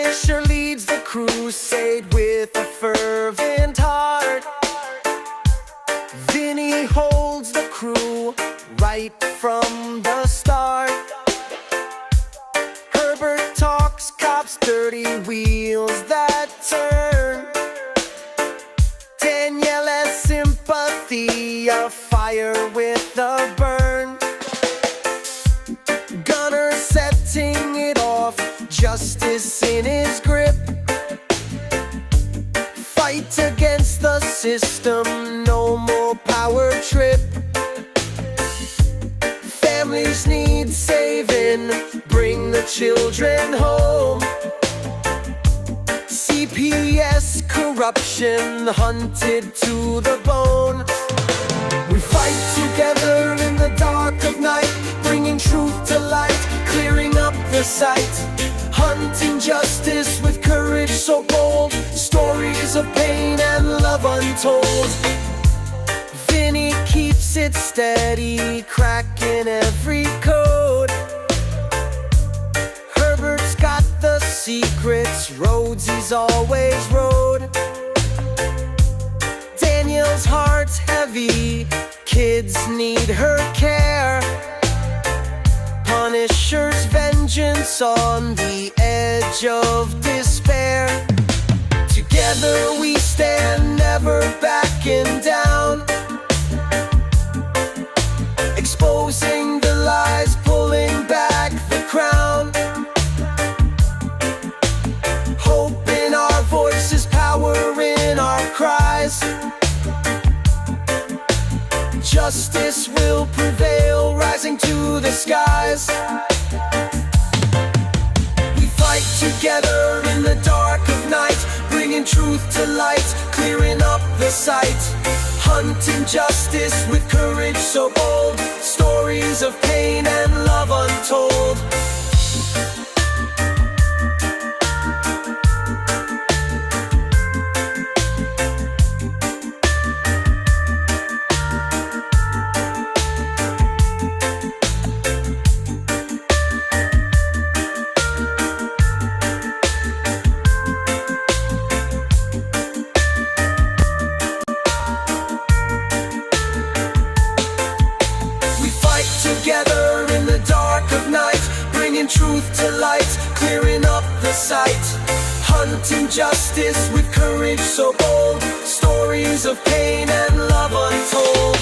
Punisher leads the crusade with a fervent heart. Vinny holds the crew right from the start. Herbert talks cops' dirty wheels that turn. Danielle has sympathy, a fire with a burn. Gunner setting it off, justice in his grip. Fight against the system, no more power trip. Families need saving, bring the children home. CPS corruption hunted to the bone. We fight together in the dark of night, bringing truth to light, clearing up the sight. Hunting justice with courage so bold, stories of pain and love untold. Vinny keeps it steady, cracking every code. Herbert's got the secrets, roads he's always rode. Danielle's heart's heavy, kids need her care. Punisher's vengeance on the edge of despair. Together we stand, never backing down, exposing the lies, pulling back the crown. Hope in our voices, power in our cries. Justice will prevail, rising to the skies. We fight together in the dark of night, bringing truth to light, clearing up the sight. Hunting justice with courage so bold, stories of pain and love untold. Together in the dark of night, bringing truth to light, clearing up the sight. Hunting justice with courage so bold, stories of pain and love untold.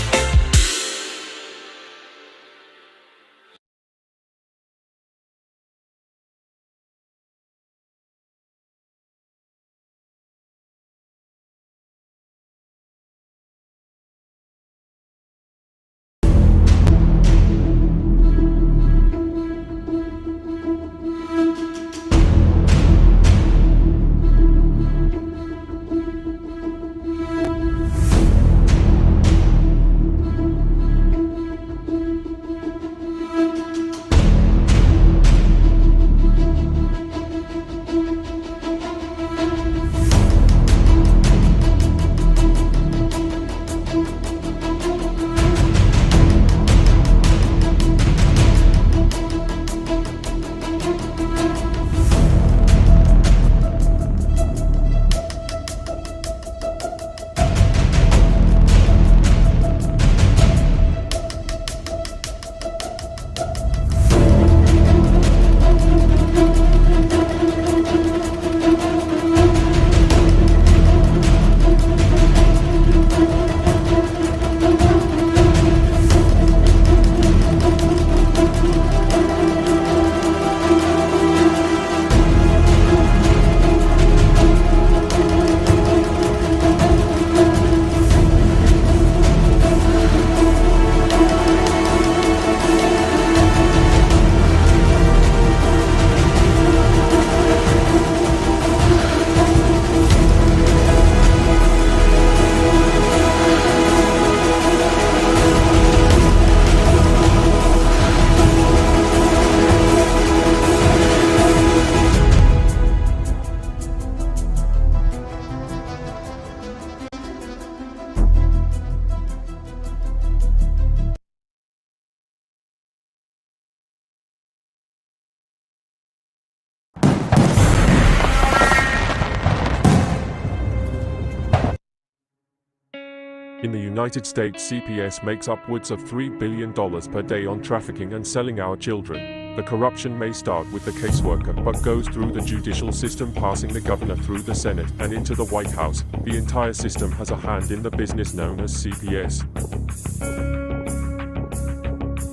In the United States, CPS makes upwards of $3 billion per day on trafficking and selling our children. The corruption may start with the caseworker, but goes through the judicial system, passing the governor through the Senate and into the White House. The entire system has a hand in the business known as CPS.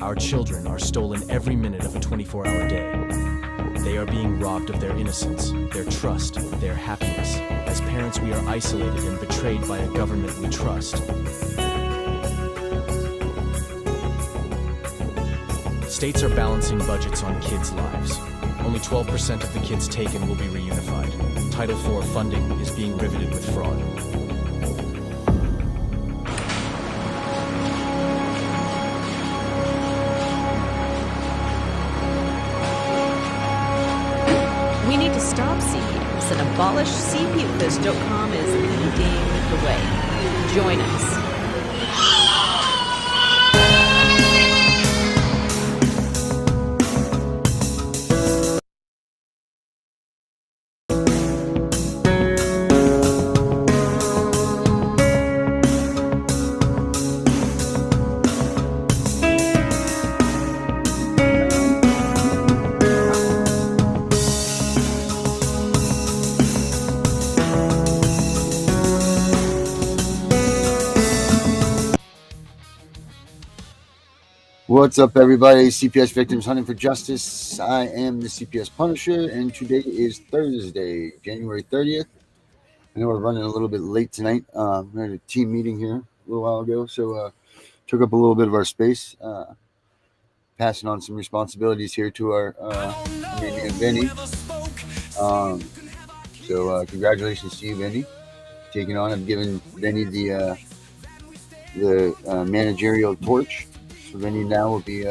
Our children are stolen every minute of a 24-hour day. They are being robbed of their innocence, their trust, their happiness. As parents, we are isolated and betrayed by a government we trust. States are balancing budgets on kids' lives. Only 12% of the kids taken will be reunified. Title IV funding is being riveted with fraud. We need to stop CPS and abolish CPS.com is leading the way. Join us. What's up, everybody? CPS Victims Hunting for Justice. I am the CPS Punisher, and today is Thursday, January 30th. I know we're running a little bit late tonight. We had a team meeting here a little while ago, so took up a little bit of our space. Passing on some responsibilities here to our amazing Vinny. So congratulations to you, Vinny. Taking on, I've given Vinny the managerial torch. So Vinny now will be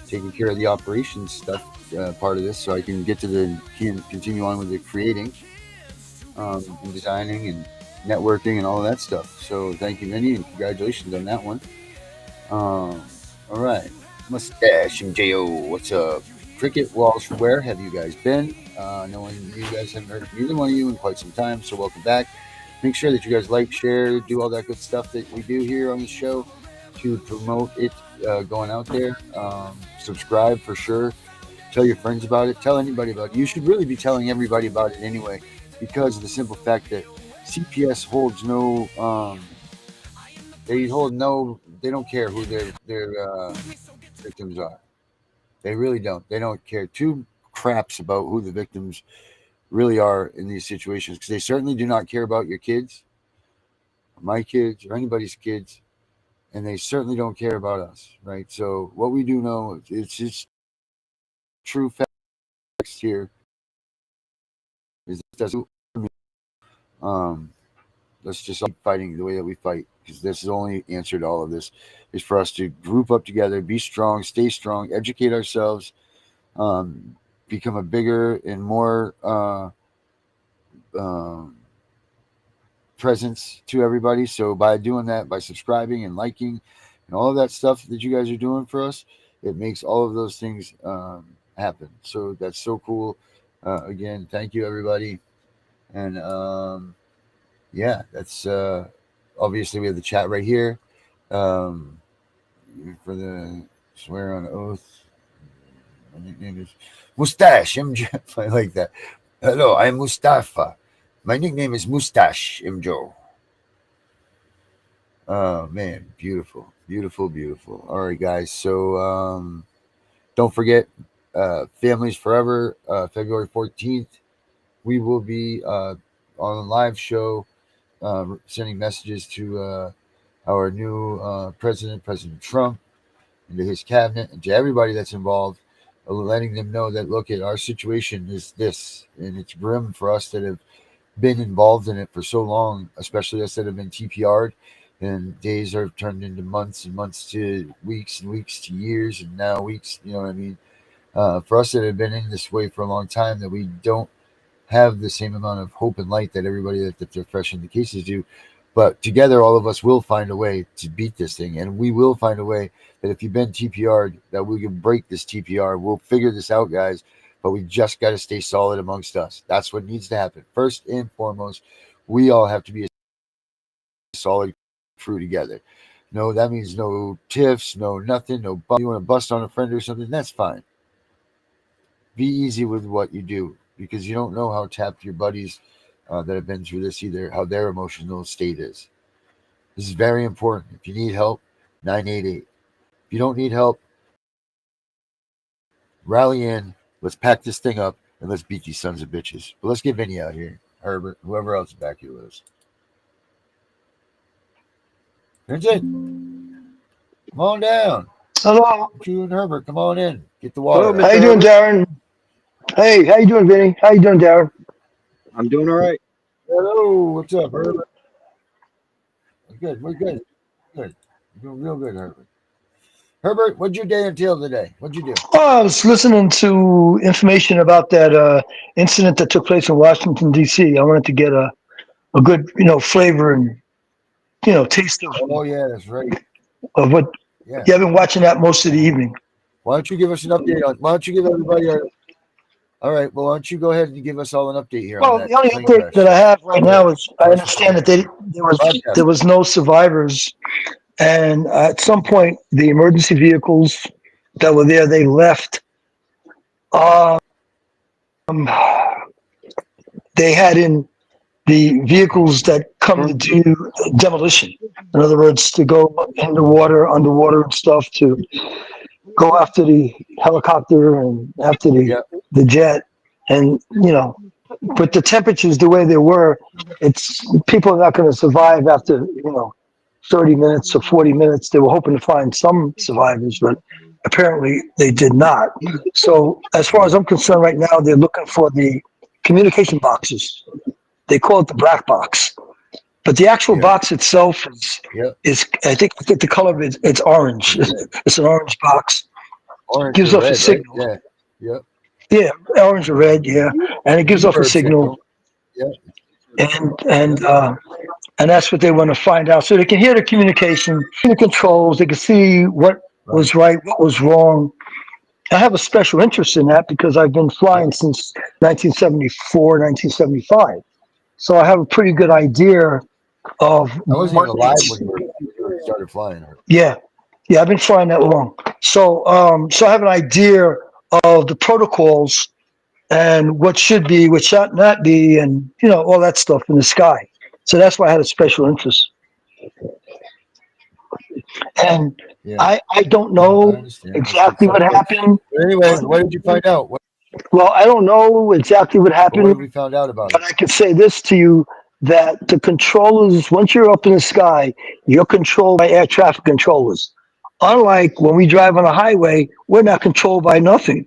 taking care of the operations stuff, part of this, so I can get to continue on with the creating, and designing and networking and all of that stuff. So thank you, Vinny, and congratulations on that one. All right, Mustache and Jo, what's up? Cricket, Walsh, where have you guys been? Knowing you guys haven't heard from either one of you in quite some time, so welcome back. Make sure that you guys like, share, do all that good stuff that we do here on the show to promote it going out there. Subscribe for sure. Tell your friends about it. Tell anybody about it. You should really be telling everybody about it anyway, because of the simple fact that CPS holds no. They don't care who their victims are. They really don't. They don't care two craps about who the victims really are in these situations, because they certainly do not care about your kids, or my kids, or anybody's kids. And they certainly don't care about us, right? So what we do know, it's just true facts here, is that let's just keep fighting the way that we fight, because this is the only answer to all of this, is for us to group up together, be strong, stay strong, educate ourselves, become a bigger and more presence to everybody. So by doing that, by subscribing and liking and all of that stuff that you guys are doing for us, it makes all of those things happen. So that's so cool. Again, thank you, everybody. And yeah, that's obviously we have the chat right here for the swear on oath. My nickname is Mustache MJ. I like that. Hello, I'm Mustafa. My nickname is Mustache Imjo. Oh man, beautiful, beautiful, beautiful. All right, guys. So don't forget, Families Forever, February 14th. We will be on a live show, sending messages to our new President Trump, and to his cabinet, and to everybody that's involved, letting them know that, look, at our situation is this, and it's grim for us that have been involved in it for so long, especially us that have been TPR'd, and days are turned into months and months to weeks and weeks to years, and now weeks, you know what I mean? For us that have been in this way for a long time, that we don't have the same amount of hope and light that everybody that they're fresh in the cases do. But together, all of us will find a way to beat this thing, and we will find a way that if you've been TPR'd, that we can break this TPR. We'll figure this out, guys. But we just got to stay solid amongst us. That's what needs to happen. First and foremost, we all have to be a solid through together. No, that means no tiffs, no nothing, no you want to bust on a friend or something, that's fine. Be easy with what you do because you don't know how tapped your buddies that have been through this either, how their emotional state is. This is very important. If you need help, 988. If you don't need help, rally in. Let's pack this thing up and let's beat these sons of bitches. But let's get Vinny out here, Herbert, whoever else is back here with us. Vincent, come on down. Hello. You and Herbert, come on in. Get the Hello, water How out. you Mr. doing, Herbert. Darren? Hey, how you doing, Vinny? How you doing, Darren? I'm doing all right. Hello, what's up, Herbert? We're good. Good. You're doing real good, Herbert. Herbert, what'd your day entail today? What'd you do? Oh, I was listening to information about that incident that took place in Washington, D.C. I wanted to get a good, flavor and, taste Oh yeah, that's right. of what. Yeah. Yeah, I've been watching that most of the evening. Why don't you give us an update on? Why don't you give everybody our? All right. Well, why don't you go ahead and give us all an update here on Well, that the only plane update crash? that I have right Go ahead. now is I Tell us what's understand that there Broadcast. was no survivors, and at some point the emergency vehicles that were there they left. Um, they had in the vehicles that come to do demolition. In other words, to go underwater and stuff to go after the helicopter and after Yeah. the jet. And, with the temperatures the way they were, it's people are not going to survive after, 30 minutes or 40 minutes. They were hoping to find some survivors, but apparently they did not. So as far as I'm concerned right now, they're looking for the communication boxes. They call it the black box, but the actual Yeah. box itself Yeah. is I think the color of it's orange. It's an orange box. Orange Gives or off a red, right? signal. Yeah. Yeah, orange or red. Yeah, and it gives off a Bird signal, Yeah. and that's what they want to find out, so they can hear the communication, the controls. They can see what Right. was right, what was wrong. I have a special interest in that because I've been flying since 1974, 1975. So I have a pretty good idea of I wasn't even what alive it's, when you started flying. yeah, yeah, I've been flying that long. So I have an idea of the protocols and what should be, what should not be, and all that stuff in the sky. So that's why I had a special interest. And Yeah. I don't I know understand. exactly what happened. But anyway, what did you find out? Well, I don't know exactly what What have happened, we found out about but it? I can say this to you that the controllers, once you're up in the sky, you're controlled by air traffic controllers. Unlike when we drive on a highway, we're not controlled by nothing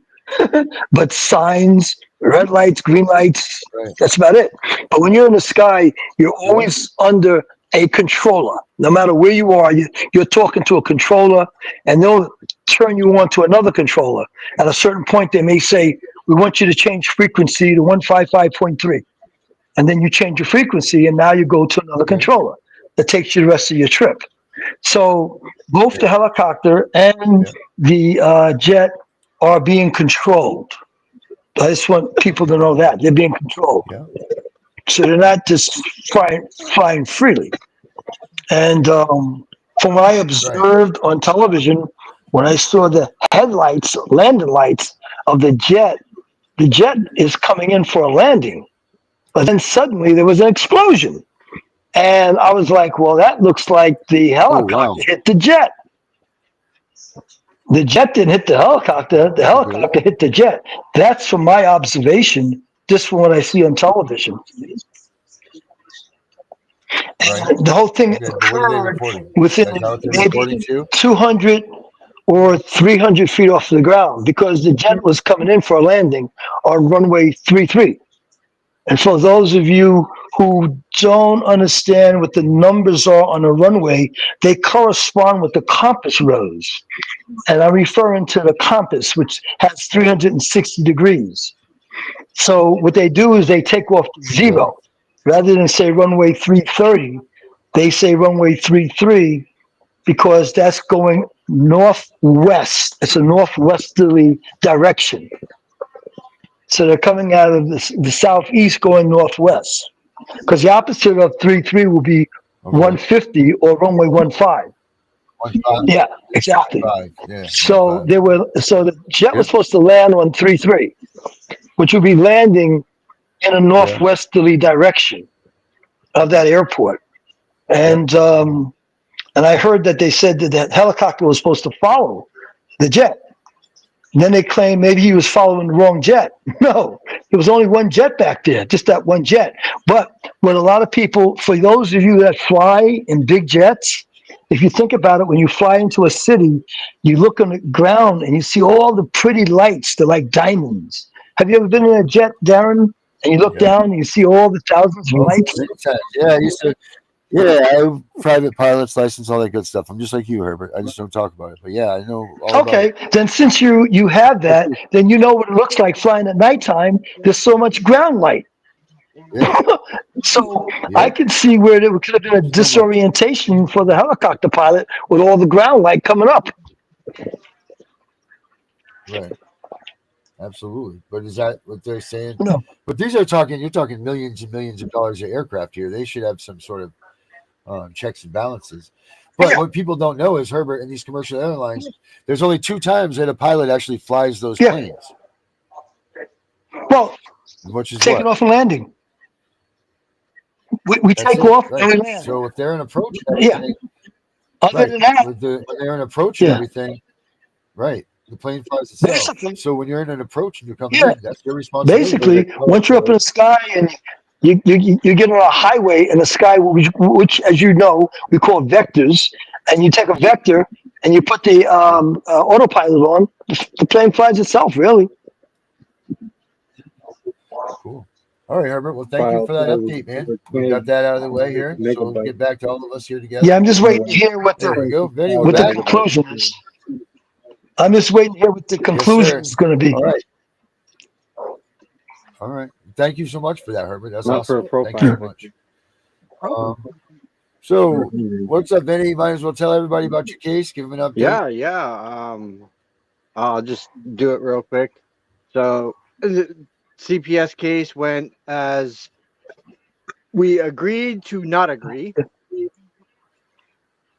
but signs, red lights, green lights. Right. That's about it. But when you're in the sky, you're Yeah. always under a controller. No matter where you are, you're talking to a controller, and they'll turn you on to another controller. At a certain point, they may say, "We want you to change frequency to 155.3." And then you change your frequency, and now you go to another Okay. controller that takes you the rest of your trip. So both the helicopter and the jet are being controlled. I just want people to know that they're being controlled. Yeah. So they're not just flying freely. And from what I observed on television, when I saw the headlights, landing lights of the jet is coming in for a landing. But then suddenly there was an explosion. And I was like, well, that looks like the helicopter hit the jet. The jet didn't hit the helicopter. The helicopter hit the jet. That's from my observation, just from what I see on television. Right. The whole thing Okay, but what are they occurred reporting? within That's how they're maybe reporting too? 200 or 300 feet off the ground because the jet was coming in for a landing on runway 33. And for those of you who don't understand what the numbers are on a runway, they correspond with the compass rose. And I'm referring to the compass, which has 360 degrees. So what they do is they take off the zero. Rather than say runway 330, they say runway 33 because that's going northwest. It's a northwesterly direction. So they're coming out of the southeast going northwest. Because the opposite of 33 will be Okay. 150 or runway 15. 1.5. Yeah, exactly. 5. Yeah. So 1.5. the jet was Yep. supposed to land on 33, which would be landing in a Yeah. northwesterly direction of that airport. Yep. And I heard that they said that that helicopter was supposed to follow the jet. And then they claimed maybe he was following the wrong jet. No, there was only one jet back there, just that one jet. But what a lot of people, for those of you that fly in big jets, if you think about it, when you fly into a city, you look on the ground and you see all the pretty lights. They're like diamonds. Have you ever been in a jet, Darren? And you look Yeah. down and you see all the thousands of Oh, lights? many times. Yeah, I used to. Yeah, I have private pilot's license, all that good stuff. I'm just like you, Herbert. I just don't talk about it. But yeah, I know all about Okay, it. then since you have that, then you know what it looks like flying at nighttime. There's so much ground light. Yeah. So I Yep. could see where there could have been a So much. disorientation for the helicopter pilot with all the ground light coming up. Right. Absolutely. But is that what they're saying? No. But these are talking. You're talking millions and millions of dollars of aircraft here. They should have some sort of checks and balances. But Yeah. what people don't know is, Herbert, in these commercial airlines, there's only 2 times that a pilot actually flies those Yeah. planes, Well, which is taking what? off and landing. We That's take it, off and right? we land. So if they're in approach and Yeah. everything, Other right? than that, When they're in approach and yeah. everything, right? The plane flies itself. Basically, So when you're in an approach and you're coming yeah. in, that's your responsibility. Basically, once you're up in the sky and you get on a highway in the sky, which as you know, we call vectors, and you take a vector and you put the autopilot on, the plane flies itself, really. Cool. All right, Herbert. Well, thank you File for that was update, man. over We 20 got that out of the way here, so we'll megabytes. get back to all of us here together. Yeah, I'm just waiting to hear what There we the go, Vinny. We're what the back. conclusion is. I'm just waiting to hear what the Yes, conclusion sir. is going to be. All right. All right. Thank you so much for that, Herbert. That's Not for awesome. a Thank you so profile. much. So, what's up, Vinny? Might as well tell everybody about your case. Give them an update. Yeah. I'll just do it real quick. So the CPS case went as we agreed to not agree.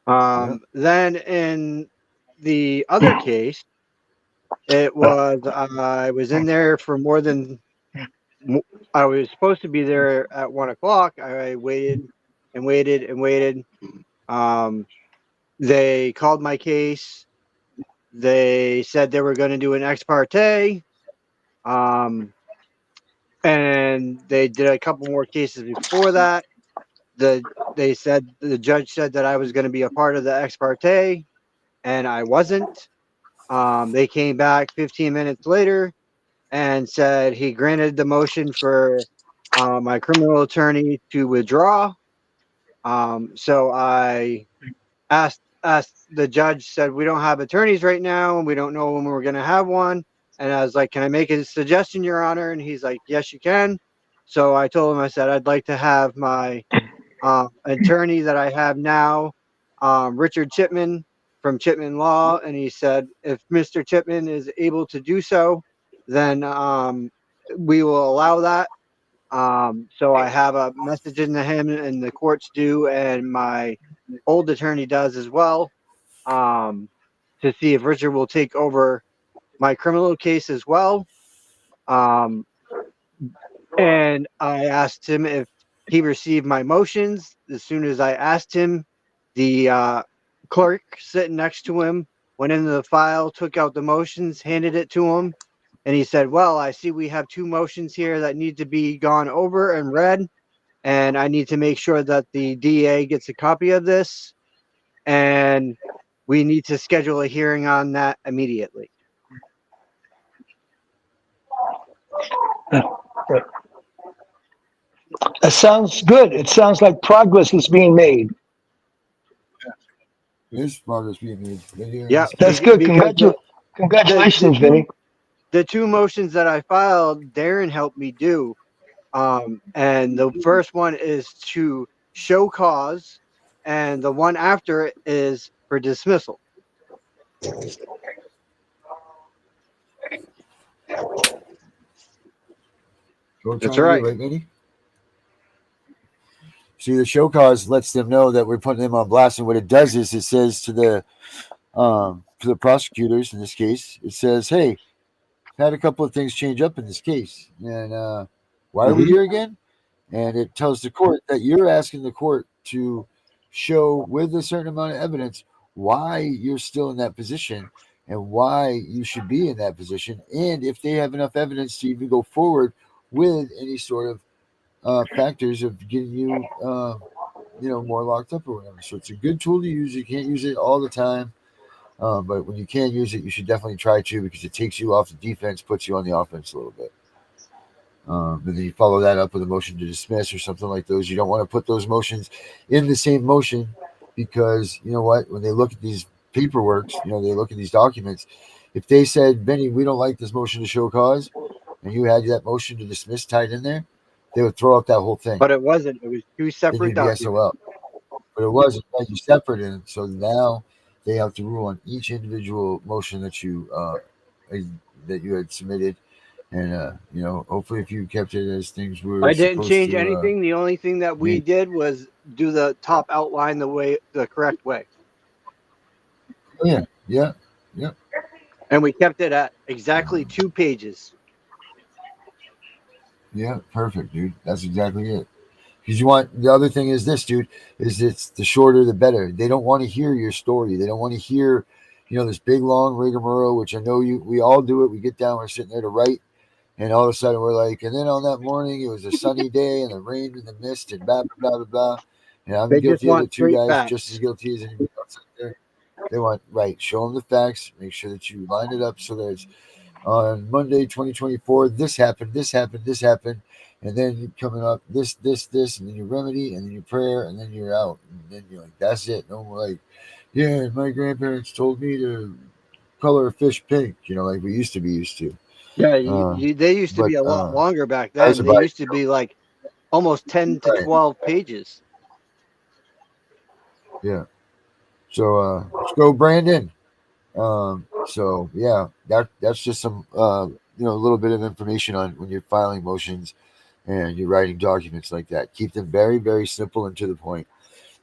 Then in the other case, it was I was in there for more than I was supposed to be there at 1 o'clock. I waited and waited and waited. They called my case. They said they were going to do an ex parte. And they did a couple more cases before that. The judge said that I was going to be a part of the ex parte, and I wasn't. They came back 15 minutes later and said he granted the motion for my criminal attorney to withdraw. So I asked the judge, said we don't have attorneys right now and we don't know when we're going to have one. And I was like, can I make a suggestion, Your Honor? And he's like, yes, you can. So I told him, I said, I'd like to have my attorney that I have now, Richard Chipman from Chipman Law. And he said, if Mr. Chipman is able to do so, then we will allow that. So I have a message into him, and the courts do, and my old attorney does as well, to see if Richard will take over my criminal case as well. And I asked him if he received my motions. As soon as I asked him, the clerk sitting next to him went into the file, took out the motions, handed it to him, and he said, well, I see we have 2 motions here that need to be gone over and read, and I need to make sure that the DA gets a copy of this, and we need to schedule a hearing on that immediately. That sounds good. It sounds like progress is being made. There's progress being made. Yeah, That's good. because Congratulations, Vinny. the 2 motions that I filed, Darren helped me do. And the first one is to show cause, and the one after it is for dismissal. That's right. Right, Vinny? See, the show cause lets them know that we're putting them on blast, and what it does is it says to the prosecutors in this case, it says, "Hey, had a couple of things change up in this case, and why are we Mm-hmm. here again?" And it tells the court that you're asking the court to show with a certain amount of evidence why you're still in that position and why you should be in that position, and if they have enough evidence to even go forward with any sort of factors of getting you, more locked up or whatever. So it's a good tool to use. You can't use it all the time, but when you can use it, you should definitely try to, because it takes you off the defense, puts you on the offense a little bit. And then you follow that up with a motion to dismiss or something like those. You don't want to put those motions in the same motion, because you know what? When they look at these paperworks, they look at these documents. If they said, "Benny, we don't like this motion to show cause," and you had that motion to dismiss tied in there, they would throw out that whole thing. But it wasn't. It was two Then separate you'd be documents. SOL. But it wasn't. You separated it. So now they have to rule on each individual motion that you had submitted. And hopefully, if you kept it as things were I didn't supposed change to anything. The only thing that we be. did was do the top outline the correct way. Oh, yeah, yeah, yeah, And we kept it at exactly 2 pages. yeah. Perfect, dude. That's exactly it. Because you want, the other thing is this, dude, is it's the shorter the better. They don't want to hear your story. They don't want to hear, this big long rigmarole, which I know we all do it. We get down, we're sitting there to write, and all of a sudden we're like, and then on that morning it was a sunny day and the rain and the mist and blah blah blah blah blah. And I'm They just guilty of want it too, straight guys, just as facts. guilty as anybody else out there. They want, right, show them the facts, make sure that you line it up so that it's on Monday, 2024, this happened, this happened, this happened, and then you coming up this, and then your remedy, and then your prayer, and then you're out, and then you're like, that's it. No more like, yeah, my grandparents told me to color a fish pink, like we used to be used to. Yeah, Uh, they used to but be a lot longer back that was then. They about used to be like almost 10 to right, 12 pages. yeah. So let's go, Brandon. So yeah, that's just some a little bit of information on when you're filing motions and you're writing documents like that. Keep them very, very simple and to the point.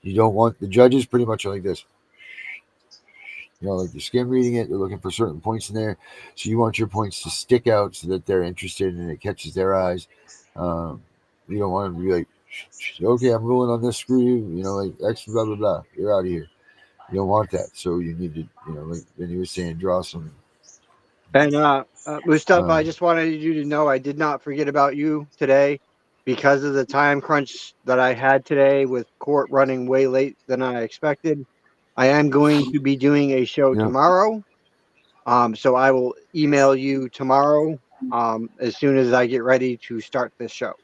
You don't want, the judges pretty much are like this. Like they're skim reading it, they're looking for certain points in there. So you want your points to stick out so that they're interested and it catches their eyes. Um, you don't want to be like, okay, I'm ruling on this, screw you, like X, blah, blah, blah. You're out of here. You don't want that. So you need to, like Vinny was saying, draw some. And Mustafa, Uh, I just wanted you to know I did not forget about you today because of the time crunch that I had today with court running way late than I expected. I am going to be doing a show yeah. tomorrow. So I will email you tomorrow as soon as I get ready to start this show.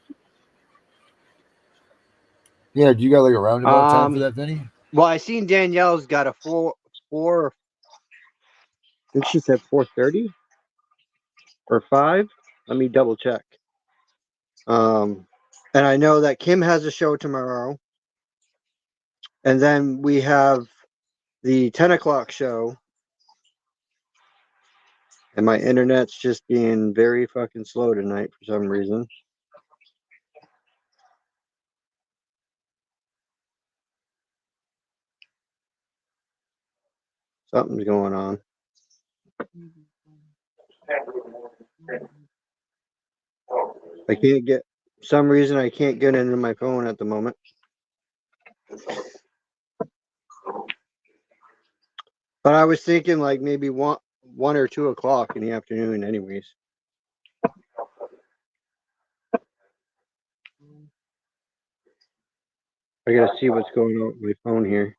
Yeah, do you got like a roundabout time for Um, that, Vinny? well, I seen Danielle's got a four. I think she said 4:30 or 5. Let me double check. And I know that Kim has a show tomorrow, and then we have the 10 o'clock show. And my internet's just being very fucking slow tonight for some reason. Something's going on. I can't get, some reason I can't get into my phone at the moment. But I was thinking like maybe one or 2 o'clock in the afternoon anyways. I gotta see what's going on with my phone here.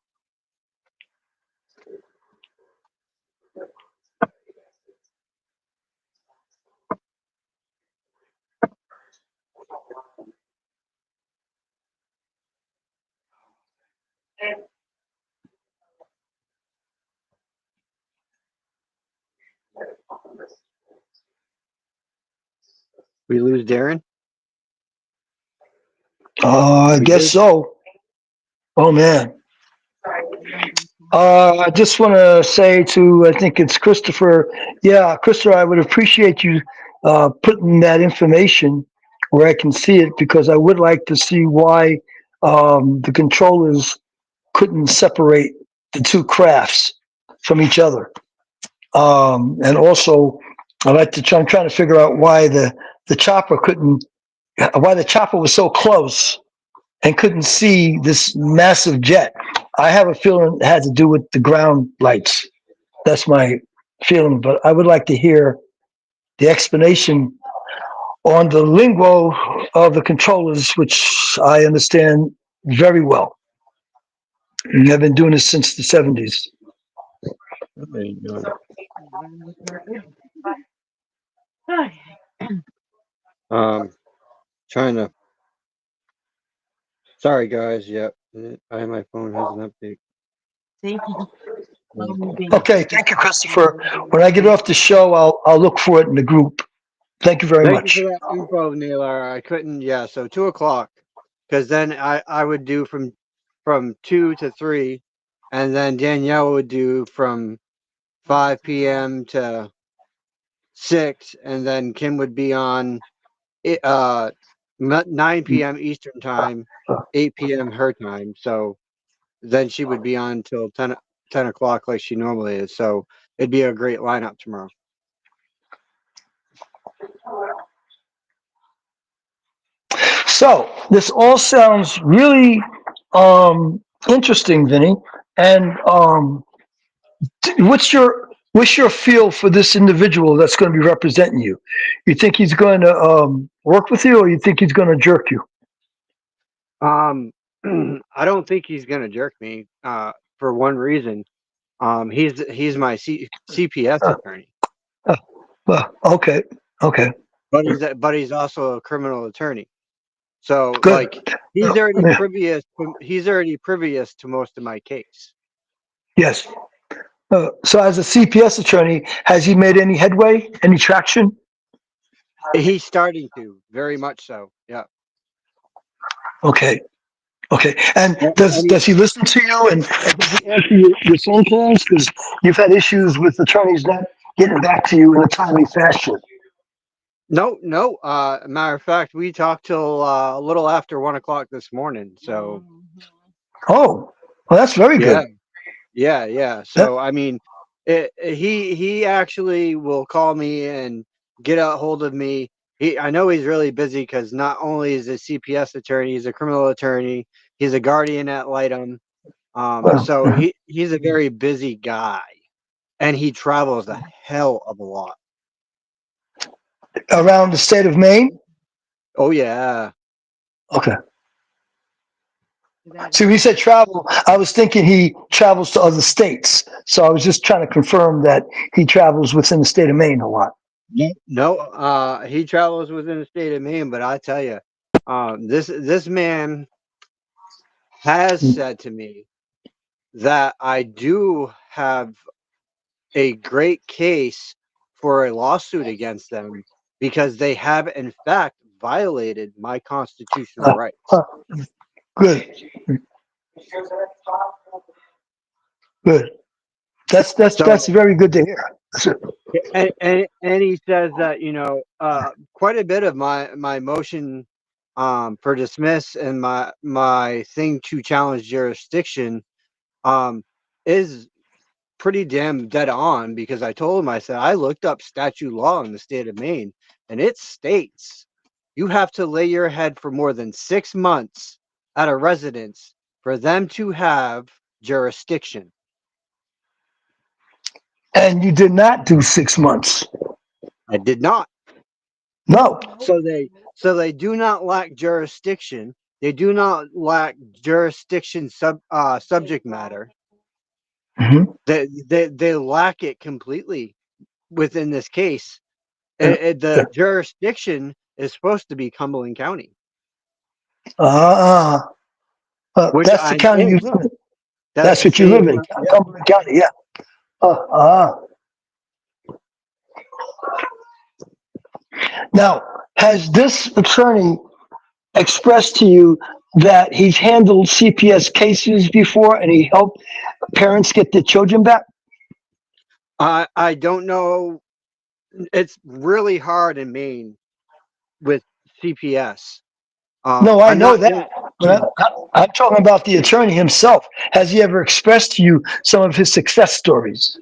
We lose Darren? I We guess did? so. Oh man. I just want to say to, I think it's Christopher. Yeah, Christopher, I would appreciate you putting that information where I can see it, because I would like to see why the controllers couldn't separate the two crafts from each other. And also, I'm trying to figure out why the chopper couldn't, why the chopper was so close and couldn't see this massive jet. I have a feeling it had to do with the ground lights. That's my feeling, but I would like to hear the explanation on the lingo of the controllers, which I understand very well. And I've been doing this since the 70s. There you go. Trying to. Sorry, guys. Yep, my phone has an update. Okay, thank you, Christopher. When I get off the show, I'll look for it in the group. Thank you very Thank you much. for that info, Naylor. I couldn't. Yeah, so 2 o'clock, because then I would do from 2 to 3, and then Danielle would do from 5 p.m. to 6, and then Kim would be on 9 p.m. Eastern time, 8 p.m. her time. So then she would be on till 10 o'clock like she normally is. So it'd be a great lineup tomorrow. So this all sounds really interesting, Vinny. And what's your feel for this individual that's going to be representing you? You think he's going to work with you, or you think he's going to jerk you? I don't think he's gonna jerk me. For one reason. He's my CPS Uh, attorney, okay, okay, but he's also a criminal attorney. So good. like he's already previous. He's already previous to most of my case. Yes. So, as a CPS attorney, has he made any headway, any traction? He's starting to, very much so. Yeah. Okay, okay. And And does he listen to you, and does he answer your phone calls? Because you've had issues with attorneys not getting back to you in a timely fashion. no. Matter of fact, we talked till a little after 1 o'clock this morning. So Oh, well, that's very yeah, good. yeah. That, So I mean, he actually will call me and get a hold of me. I know he's really busy because not only is he a CPS attorney, he's a criminal attorney. He's a guardian ad litem. well, So he's a very busy guy, and he travels a hell of a lot. around the state of Maine. Oh yeah. Okay. See, when you said travel, I was thinking he travels to other states. So I was just trying to confirm that he travels within the state of Maine a lot. No, he travels within the state of Maine, but I tell you, this man has said to me that I do have a great case for a lawsuit against them because they have in fact violated my constitutional Uh, rights. uh, good, good. So That's very good to hear. and he says that quite a bit of my motion for dismiss and my thing to challenge jurisdiction is pretty damn dead on, because I told him, I said, I looked up statute law in the state of Maine, and it states you have to lay your head for more than 6 months at a residence for them to have jurisdiction. And you did not do 6 months. I did not. No. So they do not lack jurisdiction. They do not lack jurisdiction subject matter. Hmm. They lack it completely within this case. Yeah. The jurisdiction is supposed to be Cumberland County, Uh, which that's the I'm county you in. live in. That's That's the what you live same. in, Yeah. Cumberland County. Yeah. Uh, Now, has this attorney expressed to you that he's handled CPS cases before and he helped parents get their children back? I don't know. It's really hard in Maine with CPS. No, I I'm know not gonna. that. But I'm talking about the attorney himself. Has he ever expressed to you some of his success stories?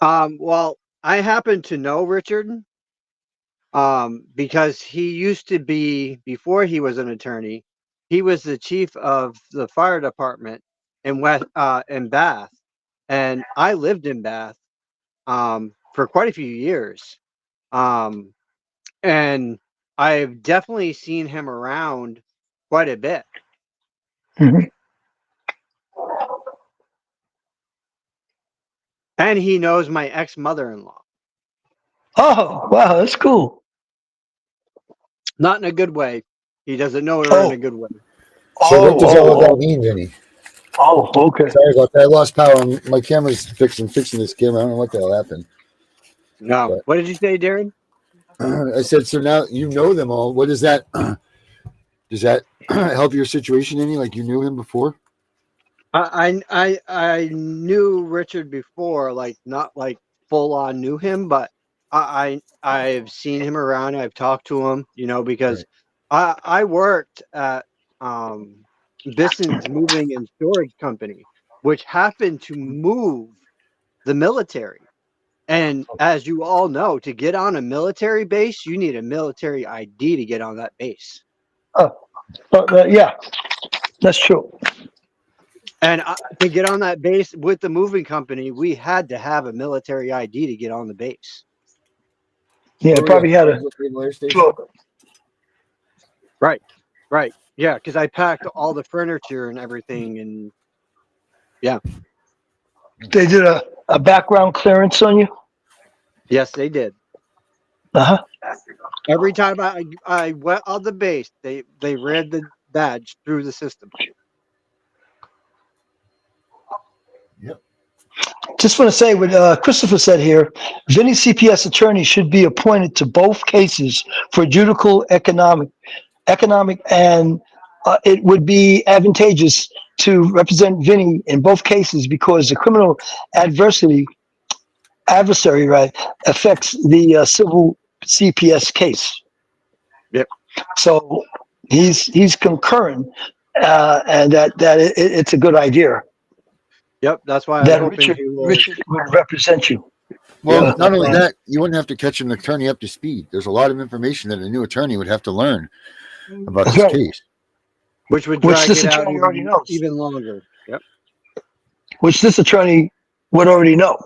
Well, I happen to know Richard, because he used to be, before he was an attorney, he was the chief of the fire department in Bath, and I lived in Bath for quite a few years, um, and I've definitely seen him around quite a bit. Mhm. And he knows my ex mother-in-law, Oh, wow, that's cool. not in a good way. He doesn't know her in a Oh, good way. So what does all of that oh, mean, Vinny? oh, okay. Sorry about that. I lost power. My camera's fixing this camera. I don't know what the hell happened. No, But what did you say, Darren? I said, so now you know them all. What does that does that help your situation any? Like you knew him before? I knew Richard before, like not like full on knew him, but I've seen him around. I've talked to him, because Right. I worked at Bisson's Moving and Storage Company, which happened to move the military. And as you all know, to get on a military base, you need a military ID to get on that base. Oh, yeah, that's true. And to get on that base with the moving company, we had to have a military ID to get on the base. Yeah, Where were you at? probably had a Kansas Lawyer Station? sure. Right, right. Yeah, because I packed all the furniture and everything. And yeah, They did a background clearance on you. yes, they did. Uh huh. Every time I went on the base, they read the badge through the system. Yep. Just want to say what Christopher said here. Vinny CPS attorney should be appointed to both cases for judicial economic, and it would be advantageous to represent Vinny in both cases because the criminal adversary right affects the civil CPS case. Yep, So he's concurrent, and it's a good idea yep. That's why I was that hoping he will. Richard would represent you. Well, Yep, not that's only why. that, you wouldn't have to catch an attorney up to speed. There's a lot of information that a new attorney would have to learn about That's this right. case. Which would Which drag this it out attorney already knows. even longer. Yep. Which this attorney would already know.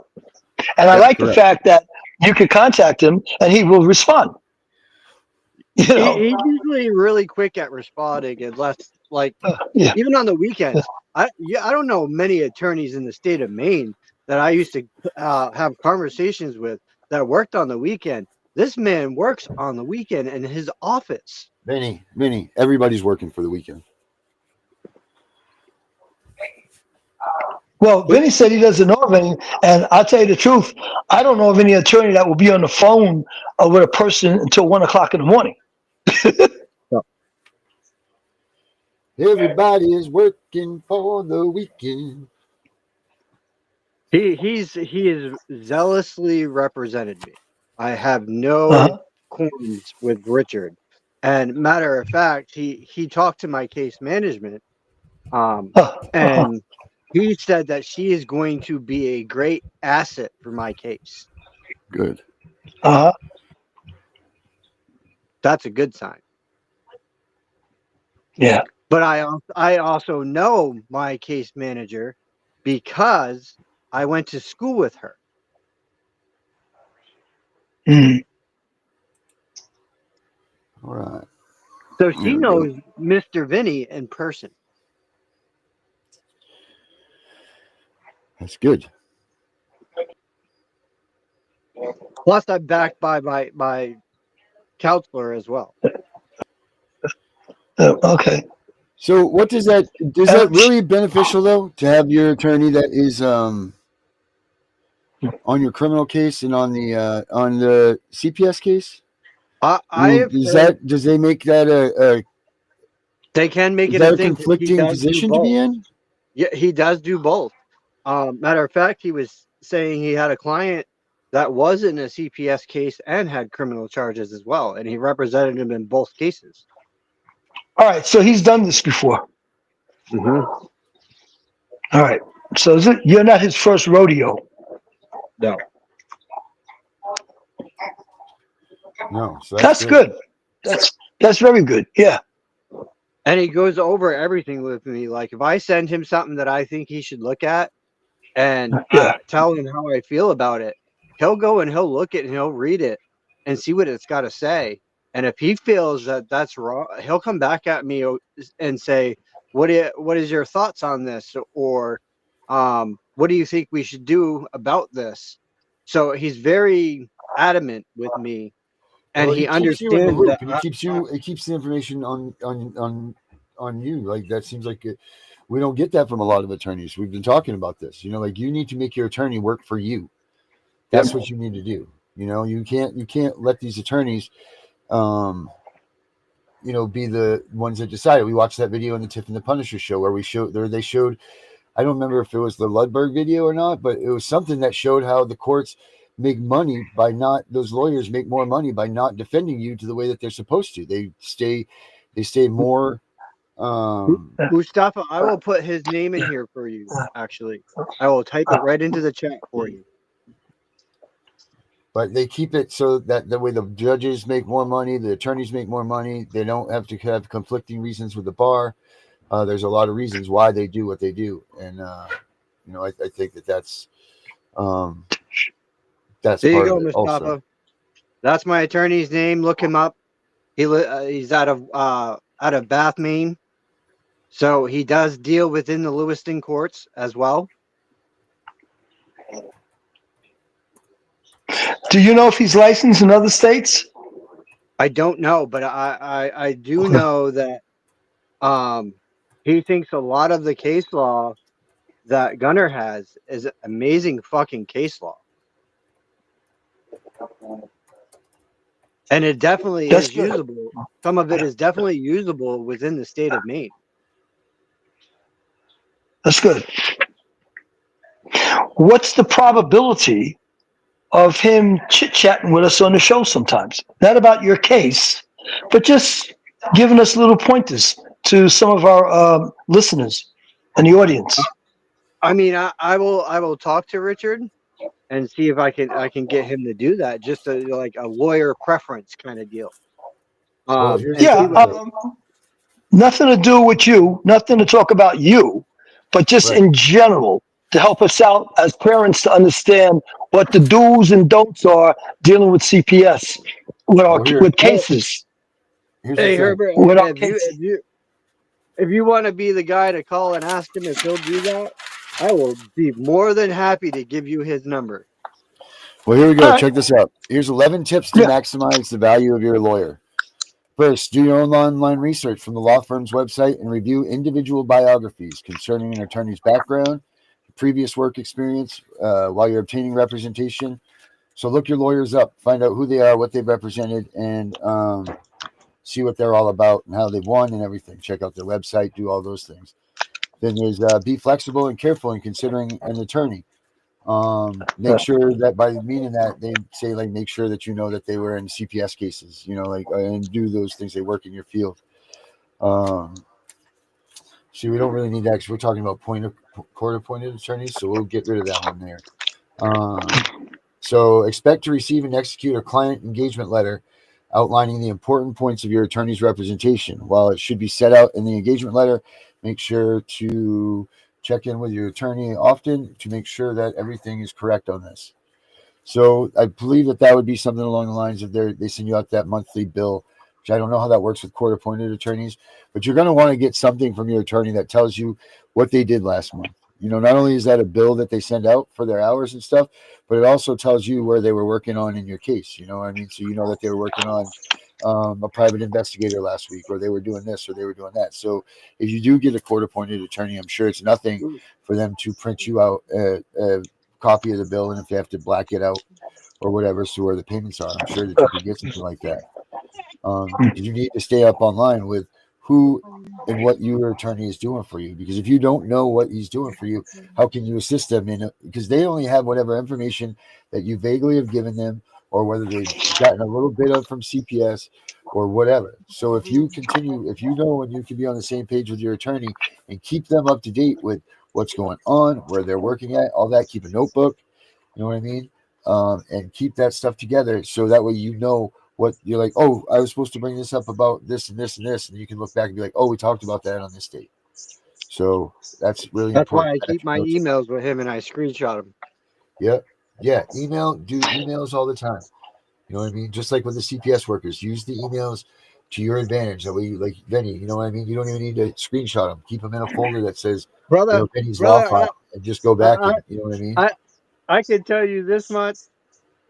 And I Yep, like the correct. fact that you could contact him and he will respond. You know, He's usually really quick at responding, unless like yeah. even on the weekends. I don't know many attorneys in the state of Maine that I used to have conversations with that worked on the weekend. This man works on the weekend in his office. Vinny, everybody's working for the weekend. Well, Vinny said he doesn't know of any, and I'll tell you the truth. I don't know of any attorney that will be on the phone with a person until 1 o'clock in the morning. Everybody is working for the weekend. He is zealously represented me. I have no Uh-huh. qualms with Richard. And matter of fact, he talked to my case management, Uh-huh. and he said that she is going to be a great asset for my case. Good. Uh-huh. That's a good sign. Yeah. But I also know my case manager because I went to school with her. Mm. All right. So There she we go. knows Mr. Vinny in person. That's good. Plus, I'm backed by my counselor as well. Okay. So what does that really beneficial though to have your attorney that is on your criminal case and on the CPS case? I have heard Does they make that they can make is it a that a thing because he conflicting does do position to both. be in? Yeah, he does do both. Matter of fact, he was saying he had a client that was in a CPS case and had criminal charges as well, and he represented him in both cases. All right, so he's done this before. Mm-hmm. All right, so you're not his first rodeo. No. No, so That's good. good. That's very good. Yeah. And he goes over everything with me. Like if I send him something that I think he should look at and Yeah. tell him how I feel about it, he'll go and he'll look at it and he'll read it and see what it's got to say. And if he feels that that's wrong, he'll come back at me and say, what is your thoughts on this? Or what do you think we should do about this? So he's very adamant with me, and Well, he he keeps you in the understands loop, that and he keeps the information on you. Like that seems like we don't get that from a lot of attorneys. We've been talking about this. You know, like you need to make your attorney work for you. That's what you need to do. You know, you can't let these attorneys, be the ones that decide. We watched that video on the Tiff and the Punisher show where they showed. I don't remember if it was the Ludberg video or not, but it was something that showed how the courts make money by not. Those lawyers make more money by not defending you to the way that they're supposed to. They stay more. Mustafa, I will put his name in here for you. Actually, I will type it right into the chat for you. But they keep it so that the way the judges make more money, the attorneys make more money. They don't have to have conflicting reasons with the bar. There's a lot of reasons why they do what they do, and I think that's There you part go, of it Mustafa. also. That's my attorney's name. Look him up. He's out of Bath, Maine. So he does deal within the Lewiston courts as well. Do you know if he's licensed in other states? I don't know, but I do know that he thinks a lot of the case law that Gunner has is amazing fucking case law. And it definitely That's is good. usable. Some of it is definitely usable within the state of Maine. That's good. What's the probability of him chit-chatting with us on the show sometimes? Not about your case, but just giving us little pointers to some of our listeners and the audience. I mean, I will talk to Richard and see if I can get him to do that. Just like a lawyer preference kind of deal. Well, here's And the see thing, what Nothing to do with you, nothing to talk about you, but just right. in general to help us out as parents to understand what the do's and don'ts are dealing with CPS with cases. Here's the Hey thing. Herbert, With our if cases. you want to be the guy to call and ask him if he'll do that, I will be more than happy to give you his number. Well, here we go. All right. Check this out. Here's 11 tips to Yeah. maximize the value of your lawyer. First, do your own online research from the law firm's website and review individual biographies concerning an attorney's background, previous work experience while you're obtaining representation. So look your lawyers up, find out who they are, what they've represented, and see what they're all about and how they've won and everything. Check out their website, do all those things. Then there's be flexible and careful in considering an attorney. Make sure that by meaning that they say like make sure that you know that they were in CPS cases, and do those things. They work in your field. See, we don't really need that because we're talking about court-appointed attorneys, so we'll get rid of that one there. So expect to receive and execute a client engagement letter outlining the important points of your attorney's representation. While it should be set out in the engagement letter, make sure to check in with your attorney often to make sure that everything is correct on this. So I believe that would be something along the lines of they send you out that monthly bill, which I don't know how that works with court-appointed attorneys, but you're going to want to get something from your attorney that tells you what they did last month. Not only is that a bill that they send out for their hours and stuff, but it also tells you where they were working on in your case. You know what I mean? So you know that they were working on a private investigator last week, or they were doing this, or they were doing that. So if you do get a court-appointed attorney, I'm sure it's nothing for them to print you out a copy of the bill, and if they have to black it out or whatever, so where the payments are, I'm sure that you can get something like that. You need to stay up online with who and what your attorney is doing for you, because if you don't know what he's doing for you, how can you assist them in it? Because they only have whatever information that you vaguely have given them or whether they've gotten a little bit of from CPS or whatever. So if you continue, if you know and you can be on the same page with your attorney and keep them up to date with what's going on, where they're working at, all that, keep a notebook, you know what I mean? And keep that stuff together so that way you know what you're like, oh, I was supposed to bring this up about this and this and this. And you can look back and be like, oh, we talked about that on this date. So that's really That's why important. I keep my emails with him and I screenshot them. Yeah. Yeah. Do emails all the time. You know what I mean? Just like with the CPS workers, use the emails to your advantage. That way, you like Vinny, you know what I mean? You don't even need to screenshot them. Keep them in a folder that says, Brother, Vinny's law brother, file, and just go back I, and, you know what I mean? I, I can tell you this much.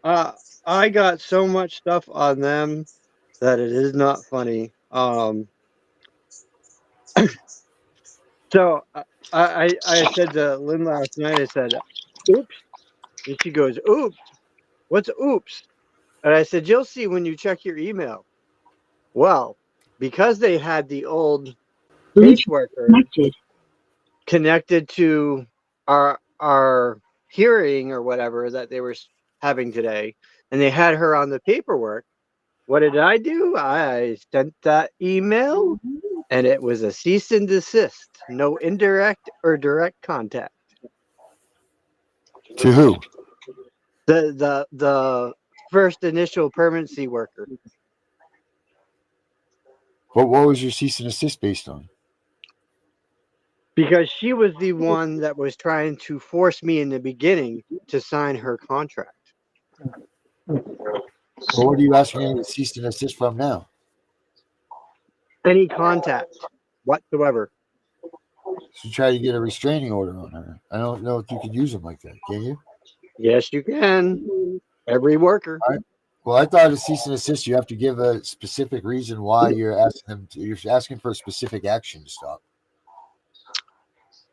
I got so much stuff on them that it is not funny. So I said to Lynn last night, I said, oops. And she goes, oops. What's oops? And I said, you'll see when you check your email. Well, because they had the old caseworker connected to our hearing or whatever that they were having today, and they had her on the paperwork, what did I do? I sent that email, and it was a cease and desist, no indirect or direct contact. To who? The first initial permanency worker. What was your cease and desist based on? Because she was the one that was trying to force me in the beginning to sign her contract. Well, what are you asking me to cease and desist from now? Any contact whatsoever. So try to get a restraining order on her. I don't know if you can use them like that, can you? Yes, you can. Every worker. Well, I thought a cease and desist, you have to give a specific reason why you're asking them. You're asking for a specific action to stop.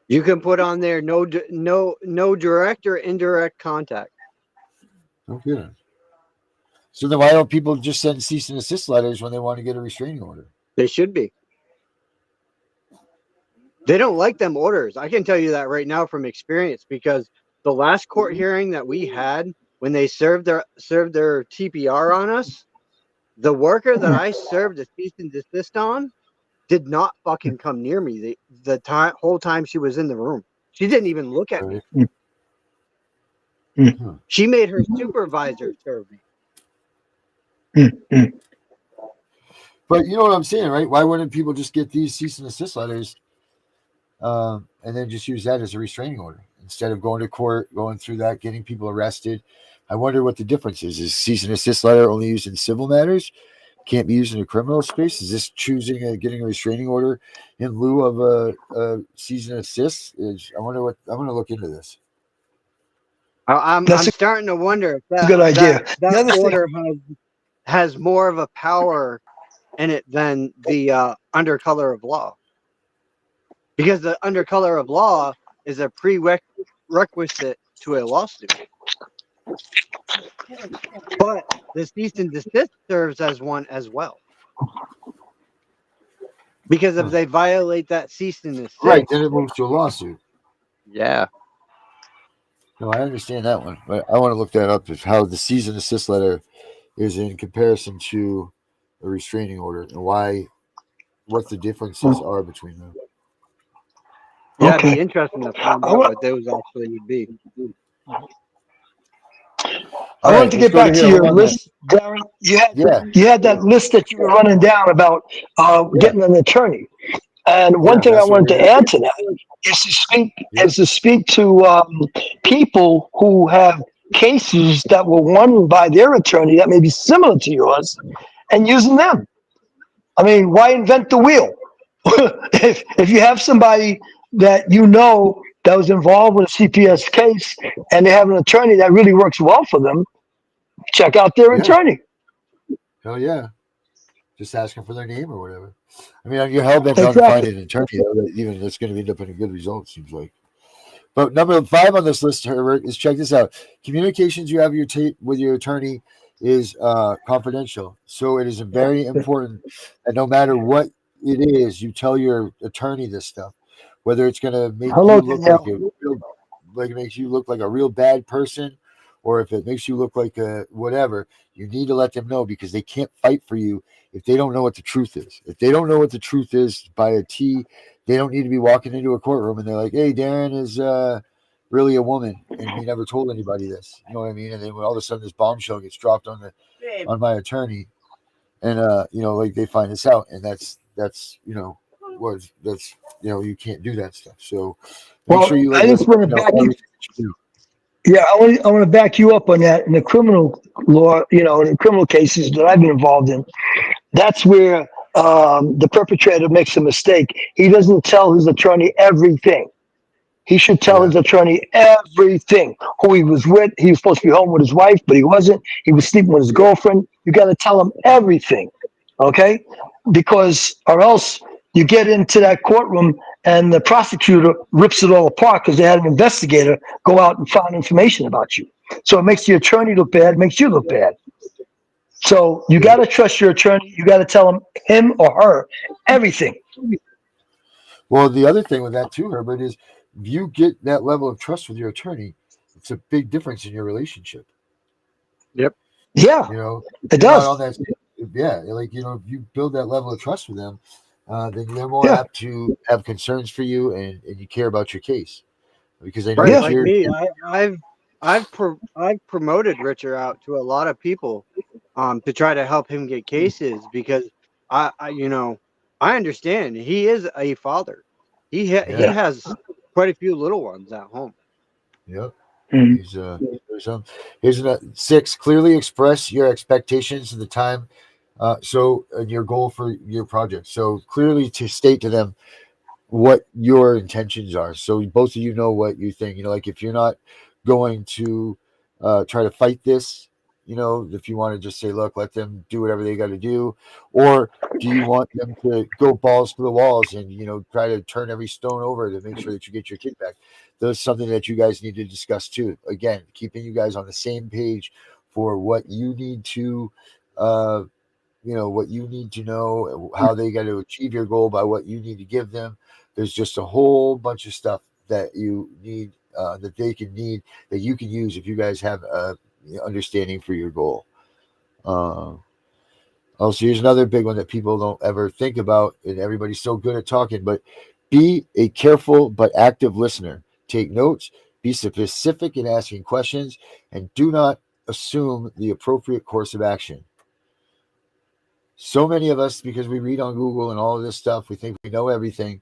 You can put on there no direct or indirect contact. Okay. So then why don't people just send cease and desist letters when they want to get a restraining order? They should be. They don't like them orders. I can tell you that right now from experience, because the last court hearing that we had, when they served their TPR on us, the worker that I served a cease and desist on did not fucking come near me the whole time she was in the room. She didn't even look at me. She made her supervisor serve me. But you know what I'm saying, right? Why wouldn't people just get these cease and desist letters and then just use that as a restraining order instead of going to court, going through that, getting people arrested? I wonder what the difference is. Is cease and desist letter only used in civil matters? Can't be used in a criminal space? Is this choosing getting a restraining order in lieu of a cease and desist? I wonder what. I'm going to look into this. I'm starting to wonder if that good idea. that order has more of a power in it than the under color of law, because the under color of law is a prerequisite to a lawsuit. But the cease and desist serves as one as well. Because if they violate that cease and desist, right, then it moves to a lawsuit. Yeah. No, I understand that one, but I want to look that up. Is how the cease and desist letter is in comparison to a restraining order, and what the differences are between them. Yeah, it'd be interesting to find out what those actually would be. I wanted to get back to your list, Darren. You had that list that you were running down about getting an attorney. And one thing I wanted to add to that is to speak to people who have cases that were won by their attorney that may be similar to yours, and using them. I mean, why invent the wheel? if you have somebody that you know that was involved with a CPS case and they have an attorney that really works well for them, check out their attorney. Hell yeah. Just asking for their name or whatever. I mean, you're hell bent on finding an attorney, even that's going to end up in a good result, seems like. But number 5 on this list, Herbert, is check this out. Communications you have with your attorney is confidential. So it is very important that no matter what it is, you tell your attorney this stuff. Whether it's going to make you look like it makes you look like a real bad person, or if it makes you look like a whatever, you need to let them know, because they can't fight for you if they don't know what the truth is. If they don't know what the truth is by a T, they don't need to be walking into a courtroom and they're like, hey, Darren is really a woman and we never told anybody this. You know what I mean? And then when all of a sudden this bombshell gets dropped on my attorney, and like they find this out, and that's you can't do that stuff. So make Well, sure you I let just want to know back you. everything that you do. Yeah, I want to back you up on that. In the criminal law, in the criminal cases that I've been involved in, that's where the perpetrator makes a mistake. He doesn't tell his attorney everything. He should tell Yeah. his attorney everything. Who he was with. He was supposed to be home with his wife, but he wasn't. He was sleeping with his girlfriend. You got to tell him everything, okay? Because, or else you get into that courtroom and the prosecutor rips it all apart because they had an investigator go out and find information about you. So it makes the attorney look bad, makes you look bad. So you Yeah. got to trust your attorney. You got to tell him or her everything. Well, the other thing with that too, Herbert, is if you get that level of trust with your attorney, it's a big difference in your relationship. Yep. Yeah, If it you're not does. on that, yeah, like if you build that level of trust with them, then they're more Yeah, apt to have concerns for you, and you care about your case, because they know Right, that yeah, like me, I've promoted Richard out to a lot of people, to try to help him get cases because I understand he is a father. He yeah, yeah. has quite a few little ones at home. yep. Mhm. He's here's 6. Clearly express your expectations of the time, and your goal for your project. So clearly to state to them what your intentions are, so both of you know what you think. Like if you're not going to try to fight this, if you want to just say, look, let them do whatever they got to do, or do you want them to go balls to the walls and try to turn every stone over to make sure that you get your kickback? That's something that you guys need to discuss too. Again, keeping you guys on the same page for what you need to what you need to know, how they got to achieve your goal by what you need to give them. There's just a whole bunch of stuff that you need, that they can need, that you can use if you guys have a understanding for your goal. Also, here's another big one that people don't ever think about, and everybody's so good at talking, but be a careful but active listener. Take notes, be specific in asking questions, and do not assume the appropriate course of action. So many of us, because we read on Google and all of this stuff, we think we know everything,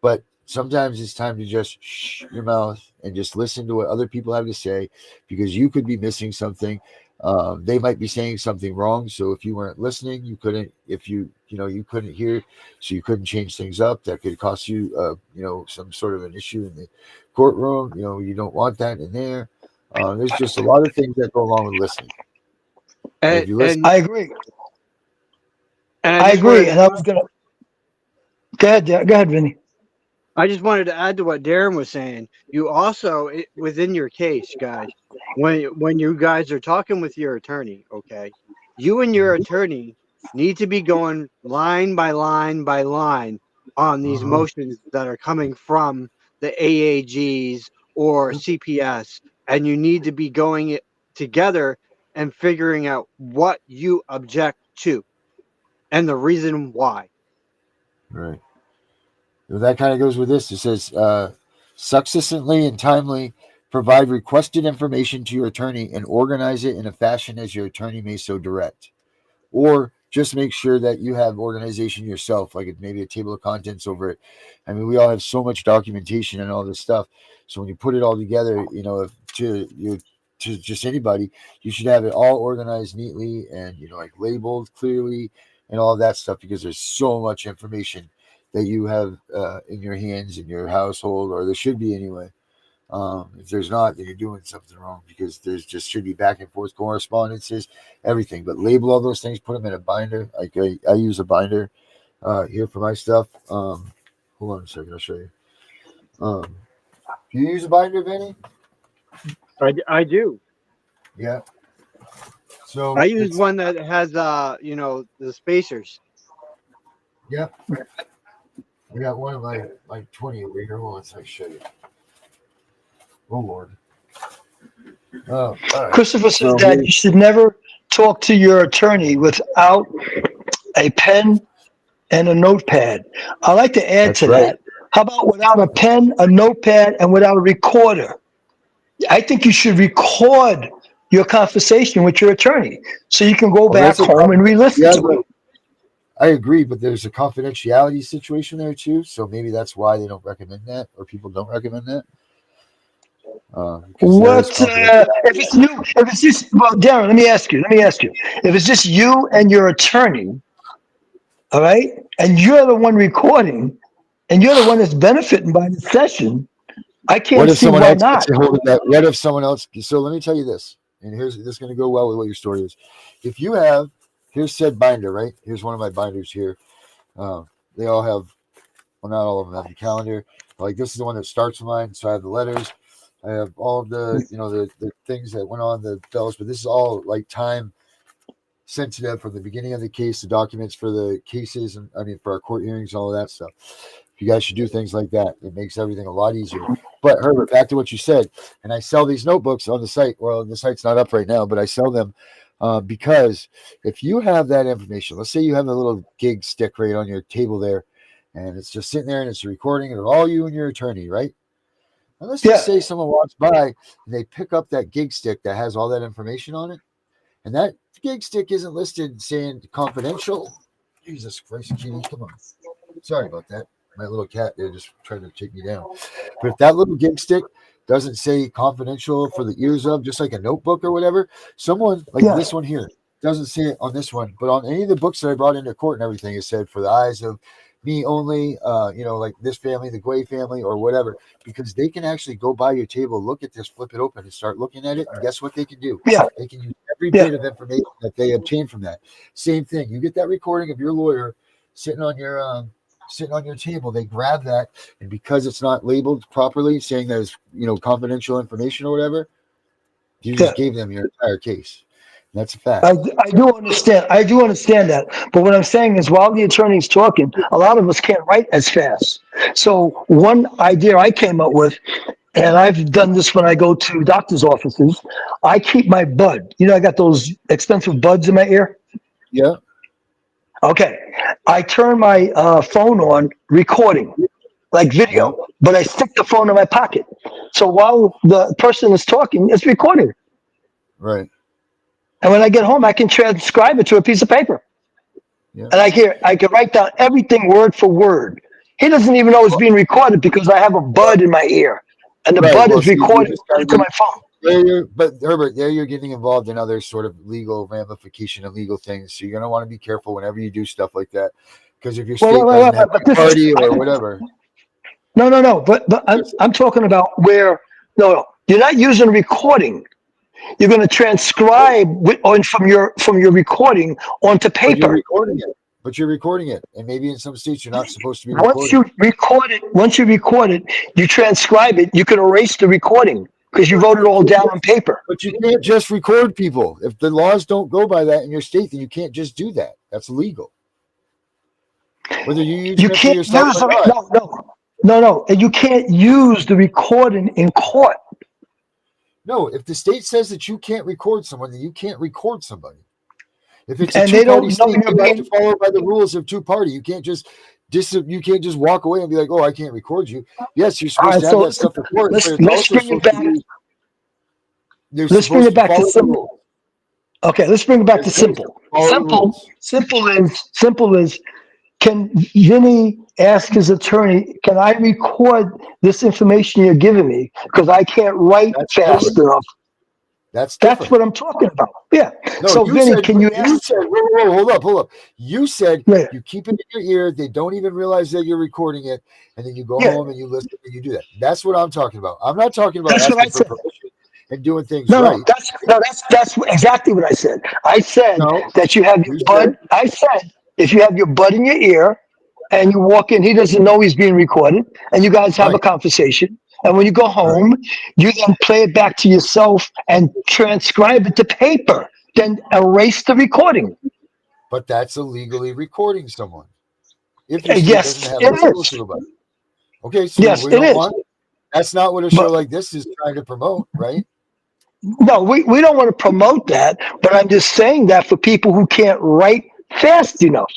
but sometimes it's time to just shh your mouth and just listen to what other people have to say, because you could be missing something. They might be saying something wrong. So if you weren't listening, you couldn't. If you couldn't hear, so you couldn't change things up. That could cost you, some sort of an issue in the courtroom. You don't want that in there. There's just a lot of things that go along with listening. And if And you listen, and I agree. and I agree. And I was gonna go ahead. Go ahead, Vinny. I just wanted to add to what Darren was saying. You also within your case, guys, when you guys are talking with your attorney, okay, you and your attorney need to be going line by line by line on these uh-huh, motions that are coming from the AAGs or CPS, and you need to be going it together and figuring out what you object to and the reason why. right. Well, that kind of goes with this. It says, succinctly and timely provide requested information to your attorney and organize it in a fashion as your attorney may so direct. Or just make sure that you have organization yourself, like maybe a table of contents over it. I mean, we all have so much documentation and all this stuff. So when you put it all together, to just anybody, you should have it all organized neatly and like labeled clearly and all of that stuff, because there's so much information that you have in your hands in your household, or there should be anyway. If there's not, then you're doing something wrong, because there's just should be back and forth correspondences, everything. But label all those things, put them in a binder. Like I use a binder here for my stuff. Hold on a second, I'll show you. Do you use a binder, Vinny? I do. Yeah. So I use it's one that has the spacers. yeah. I got one of my like 20 over here. Hold on, so I show you. Oh Lord. Oh, all right. Christopher says So that you should never talk to your attorney without a pen and a notepad. I like to add that's to right. that. How about without a pen, a notepad, and without a recorder? I think you should record your conversation with your attorney so you can go Well, back there's a home and re-listen yeah, to it. but I agree, but there's a confidentiality situation there too. So maybe that's why they don't recommend that, or people don't recommend that, because there is What if confidentiality. it's you? If it's just well, Darren, let me ask you. Let me ask you. If it's just you and your attorney, all right, and you're the one recording, and you're the one that's benefiting by the session, I What can't if see someone why else gets not. a hold of that? What if someone else? So let me tell you this, and here's this is going to go well with what your story is. If you have, here's said binder, right? Here's one of my binders here. They all have, well, not all of them have the calendar. Like this is the one that starts mine. So I have the letters. I have all of the, the things that went on the bells, but this is all like time sensitive from the beginning of the case, the documents for the cases, and I mean for our court hearings, and all of that stuff. You guys should do things like that. It makes everything a lot easier. But Herbert, back to what you said, and I sell these notebooks on the site. Well, the site's not up right now, but I sell them because if you have that information, let's say you have a little gig stick right on your table there, and it's just sitting there and it's a recording of all you and your attorney, right? And let's just Yeah, say someone walks by and they pick up that gig stick that has all that information on it, and that gig stick isn't listed saying confidential. Jesus Christ, Kitty, come on. Sorry about that. My little cat there just trying to take me down. But if that little gig stick doesn't say confidential for the ears of, just like a notebook or whatever, someone like yeah, this one here doesn't say it on this one, but on any of the books that I brought into court and everything, it said for the eyes of me only, like this family, the Guay family, or whatever, because they can actually go by your table, look at this, flip it open, and start looking at it. And guess what they can do? yeah, They can use every yeah, bit of information that they obtain from that. Same thing. You get that recording of your lawyer sitting on your table. They grab that, and because it's not labeled properly, saying that it's confidential information or whatever, you yeah. just gave them your entire case. And that's a fact. I do understand. I do understand that. But what I'm saying is, while the attorney's talking, a lot of us can't write as fast. So one idea I came up with, and I've done this when I go to doctor's offices, I keep my bud. I got those expensive buds in my ear. Yeah, Okay. I turn my phone on recording, like yeah, video, but I stick the phone in my pocket. So while the person is talking, it's recording. right. And when I get home, I can transcribe it to a piece of paper. Yeah. And I can write down everything word for word. He doesn't even know it's being recorded because I have a bud in my ear. And the Right. bud Well, is see, you're recording just kind into of my phone. but Herbert, there you're getting involved in other sort of legal ramification and legal things. So you're gonna want to be careful whenever you do stuff like that, because if your Well, state doesn't have but a this is party or whatever, no. But I'm talking about where no, you're not using recording. You're going to transcribe from your recording onto but you're paper. recording it. But you're recording it, and maybe in some states you're not supposed to be recording. Once you record it, you transcribe it. You can erase the recording because you wrote it all down on paper. But you can't just record people. If the laws don't go by that in your state, then you can't just do that. That's illegal. Whether you're You using it for can't yourself use or not. no, and you can't use the recording in court. No, if the state says that you can't record someone, then you can't record somebody. If it's a And they two-party don't know state, you're you have to being. follow by the rules of two-party. You can't just walk away and be like, "Oh, I can't record you." Yes, you're All supposed right, to have so that stuff recorded, but it's let's also bring it supposed to back. be. They're Let's bring supposed it to back to follow the simple. rules. Okay, let's bring it back They're to supposed to simple. follow the rules. Simple is. Can Vinny ask his attorney, can I record this information you're giving me? Because I can't write That's fast different. enough. That's That's different. what I'm talking about. Yeah. No, So Vinny, can you you ask? said, whoa, hold up. You said Yeah. you keep it in your ear. They don't even realize that you're recording it. And then you go Yeah. home and you listen and you do that. That's what I'm talking about. I'm not talking about That's what I asking for said. permission and doing things No, right. that's exactly what I said. I said No, that you have your you said, bud. I said if you have your bud in your ear and you walk in, he doesn't know he's being recorded, and you guys have a right, conversation. And when you go right. home, you then play it back to yourself and transcribe it to paper. Then erase the recording. But that's illegally recording someone if your state doesn't Yes, have it the rules is. about it. Okay, so Yes, we it don't is. want. That's not what a show But like this is trying to promote, right? No, we don't want to promote that, but I'm just saying that for people who can't write fast enough,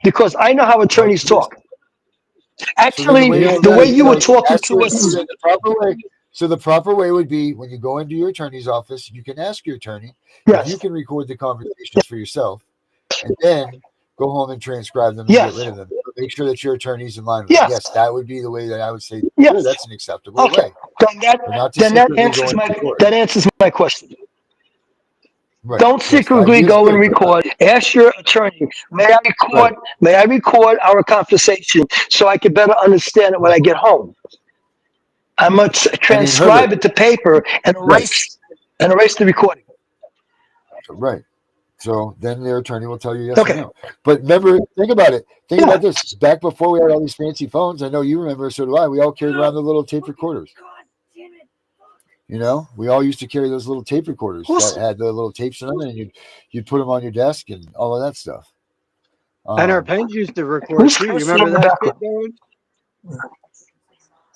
because I know how Well, attorneys talk. so then the Actually, way to You know, do the that way is you were like talking ask to your us, the proper way. So the proper way would be when you go into your attorney's office, you can ask your attorney if you yes, can record the conversations for yourself, and then go home and transcribe them and get rid yes, of them. But make sure that your attorney's in line with it. yes, Yes, that would be the way that I would say. Sure, yes. that's an acceptable Okay, way, then that but not to then that secretly go answers and my record. that answers my question. Right. Don't Yes, the secretly idea is go and good, but record. Ask your attorney, may I right. record? May I record our conversation so I can better understand it when I get home? I'm gonna I mean, Herbert. transcribe it to paper and Right. erase the recording. Right. So then their attorney will tell you yes or Okay. no. But remember, think about it. Think Yeah. about this. Back before we had all these fancy phones, I know you remember, so do I. We all carried around the little tape recorders. You know, we all used to carry those little tape recorders that Who's had the little tapes in them, and you'd put them on your desk and all of that stuff. and our Um, pens used to record who's too. You cursing remember in the that shit, background?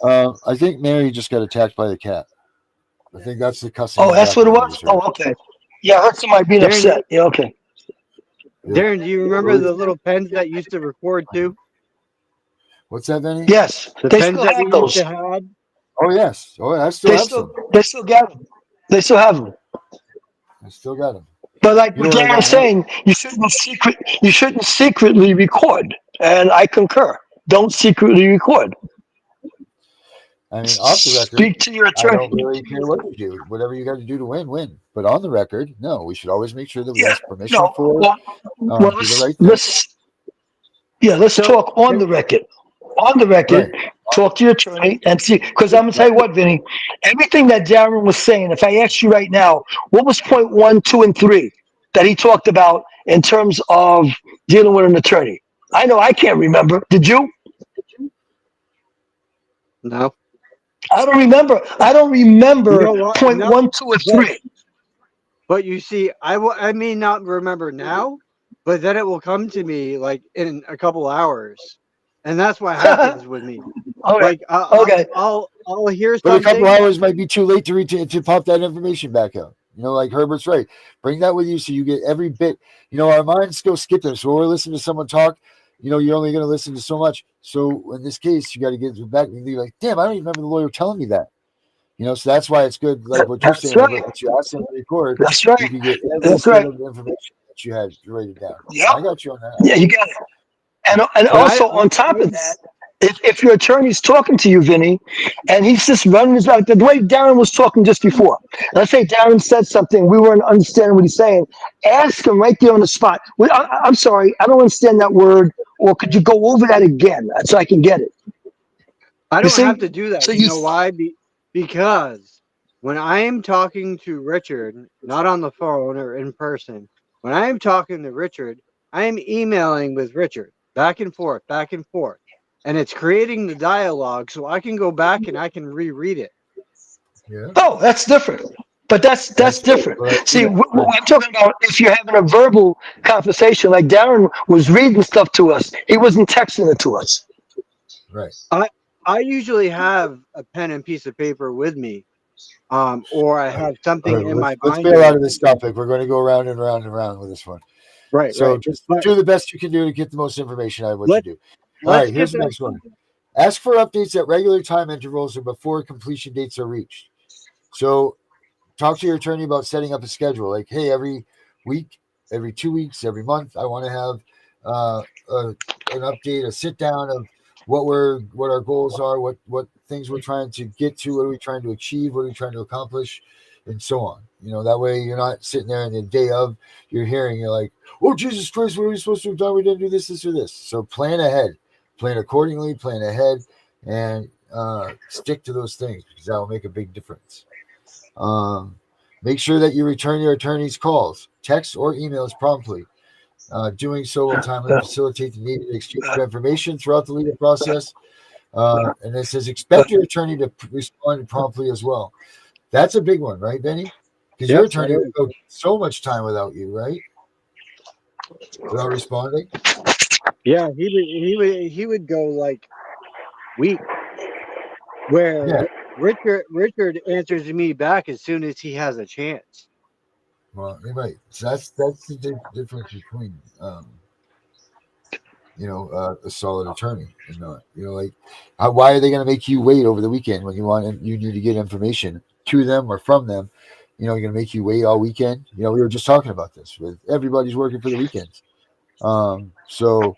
Darren? I think Mary just got attacked by the cat. I think that's the cussing in Oh, the that's what it background you was. just heard. Oh, okay. Yeah, I heard somebody being Darren, upset. Yeah, okay. Yeah. Darren, do you remember the little pens that used to record too? What's that, Benny? Yes, The they pens still that we have used to those. have. Oh yes. Oh, I still have some. They still got them. They still have them. I still got them. But like You know what I Darren's got now? saying, you shouldn't secretly record. And I concur. Don't secretly record. I mean, off the record, Speak to your I attorney. don't really care what you do. Whatever you got to do to win, win. But on the record, no, we should always make sure that we Yeah. ask permission No. for, Well, do the right thing. let's So talk on the record. On the Right. record, talk to your attorney and see. Because I'm gonna tell you what, Vinny, everything that Darren was saying. If I ask you right now, what was point 1, 2, and 3 that he talked about in terms of dealing with an attorney? I know I can't remember. Did you? no, I don't remember. I don't you remember know what? point No, 1, 2, or but 3. but you see, I may not remember now, but then it will come to me like in a couple hours, and that's what happens with me. Okay. Like Okay. I'll hear But a couple something. hours might be too late to pop that information back out. You know, like Herbert's right. Bring that with you so you get every bit. You know, our minds go skipping. So when we're listening to someone talk, you know, you're only going to listen to so much. So in this case, you got to get back and be like, damn, I don't even remember the lawyer telling me that. You know, so that's why it's good, like what you're That's saying, Herbert. right. Once you ask them to record, That's you right. can get every That's bit right. of the information that you had written down. Yep. I got you on that. Yeah, you got it. And But also on top of that, if your attorney's talking to you, Vinny, and he's just running his mouth, the way Darren was talking just before, let's say Darren said something, we weren't understanding what he's saying, ask him right there on the spot. I'm sorry, I don't understand that word, or could you go over that again so I can get it? I You don't have see? to do that. So You know why? Because when I am talking to Richard, not on the phone or in person, when I am talking to Richard, I am emailing with Richard back and forth, back and forth. And it's creating the dialogue so I can go back and I can reread it. Yeah. Oh, that's different. But that's Good. different. Well, See, that's I'm talking about if you're having a verbal conversation, like Darren was reading stuff to us, he wasn't texting it to us. right. I usually have a pen and piece of paper with me, or I have All something right, in well, my let's bail binder. out of this topic. We're going to go round and round and round with this one. Right, So right. just But do the best you can do to get the most information out of what you let do. All let's right, get here's the the next one. Ask for updates at regular time intervals or before completion dates are reached. So talk to your attorney about setting up a schedule. Like, hey, every week, every 2 weeks, every month, I want to have an update, a sit down of what our goals are, what things we're trying to get to, what are we trying to achieve, what are we trying to accomplish, and so on. You know, that way you're not sitting there in the day of your hearing, you're like, oh Jesus Christ, what are we supposed to have done? We didn't do this or this. So plan ahead, plan accordingly, plan ahead, and stick to those things because that will make a big difference. Make sure that you return your attorney's calls, texts, or emails promptly. Doing so will timely facilitate the needed exchange of information throughout the legal process. And it says expect your attorney to respond promptly as well. That's a big one, right, Benny? Because your Yep, that attorney would is. go so much time without you, right? Without responding. Yeah, he would go like weeks where Yeah. Richard answers me back as soon as he has a chance. Well, you're right. So that's the difference between a solid attorney and not. Like why are they going to make you wait over the weekend when you need to get information to them or from them? You're going to make you wait all weekend. We were just talking about this with everybody's working for the weekends. So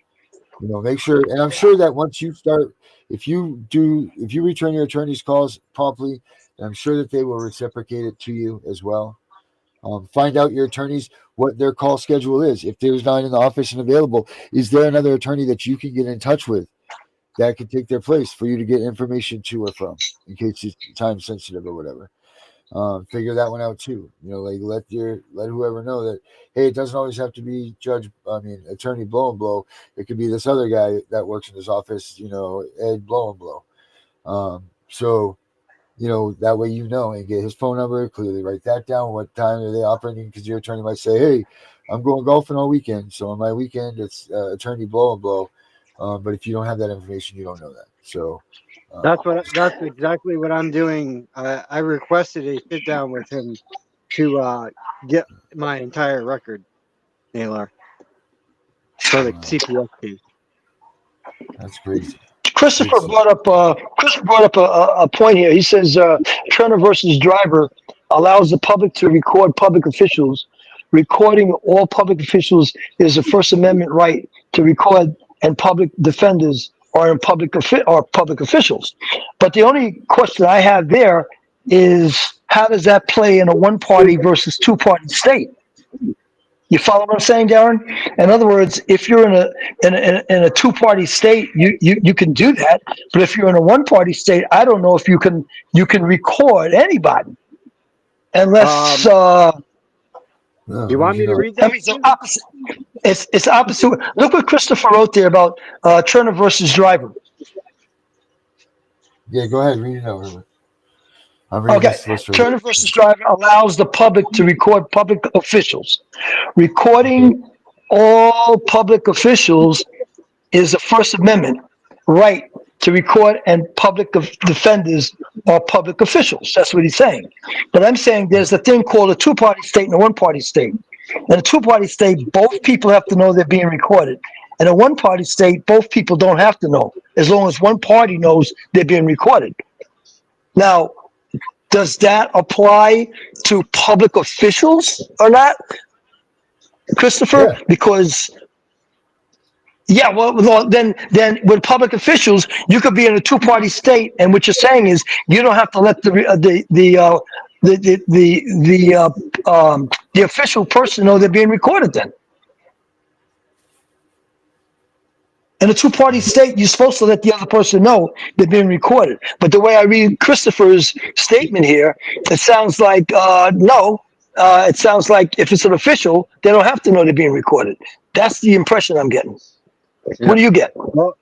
make sure, and I'm sure that once you start, if you return your attorney's calls promptly, I'm sure that they will reciprocate it to you as well. Find out your attorneys what their call schedule is. If there's not in the office and available, is there another attorney that you can get in touch with that can take their place for you to get information to or from, in case it's time sensitive or whatever. Figure that one out too. Like let whoever know that, hey, it doesn't always have to be attorney blow and blow. It could be this other guy that works in his office, Ed blow and blow. So that way and get his phone number, clearly write that down. What time are they operating? Because your attorney might say, hey, I'm going golfing all weekend. So on my weekend, it's attorney blow and blow. But if you don't have that information, you don't know that. So that's exactly what I'm doing. I requested a sit down with him to get my entire record, Naylor, for the CPS case. That's crazy. Christopher brought up a point here. He says Turner versus Driver allows the public to record public officials. Recording all public officials is a First Amendment right to record, and public defenders are public officials. But the only question I have there is, how does that play in a one-party versus two-party state? You follow what I'm saying, Darren? In other words, if you're in a two-party state, you can do that. But if you're in a one-party state, I don't know if you can record anybody, unless you want me to read that? I mean, it's opposite. It's opposite. Look what Christopher wrote there about Turner versus Driver. Yeah, go ahead, read it out. Okay, Turner versus Driver allows the public to record public officials. Recording all public officials is a First Amendment right to record, and public defenders are public officials. That's what he's saying. But I'm saying there's a thing called a two-party state and a one-party state. In a two-party state, both people have to know they're being recorded. In a one-party state, both people don't have to know, as long as one party knows they're being recorded. Now, does that apply to public officials or not, Christopher? Yeah. Because, well, then with public officials, you could be in a two-party state, and what you're saying is you don't have to let the official person know they're being recorded. Then, in a two-party state, you're supposed to let the other person know they're being recorded. But the way I read Christopher's statement here, it sounds like no. It sounds like if it's an official, they don't have to know they're being recorded. That's the impression I'm getting. Yeah. What do you get? Well,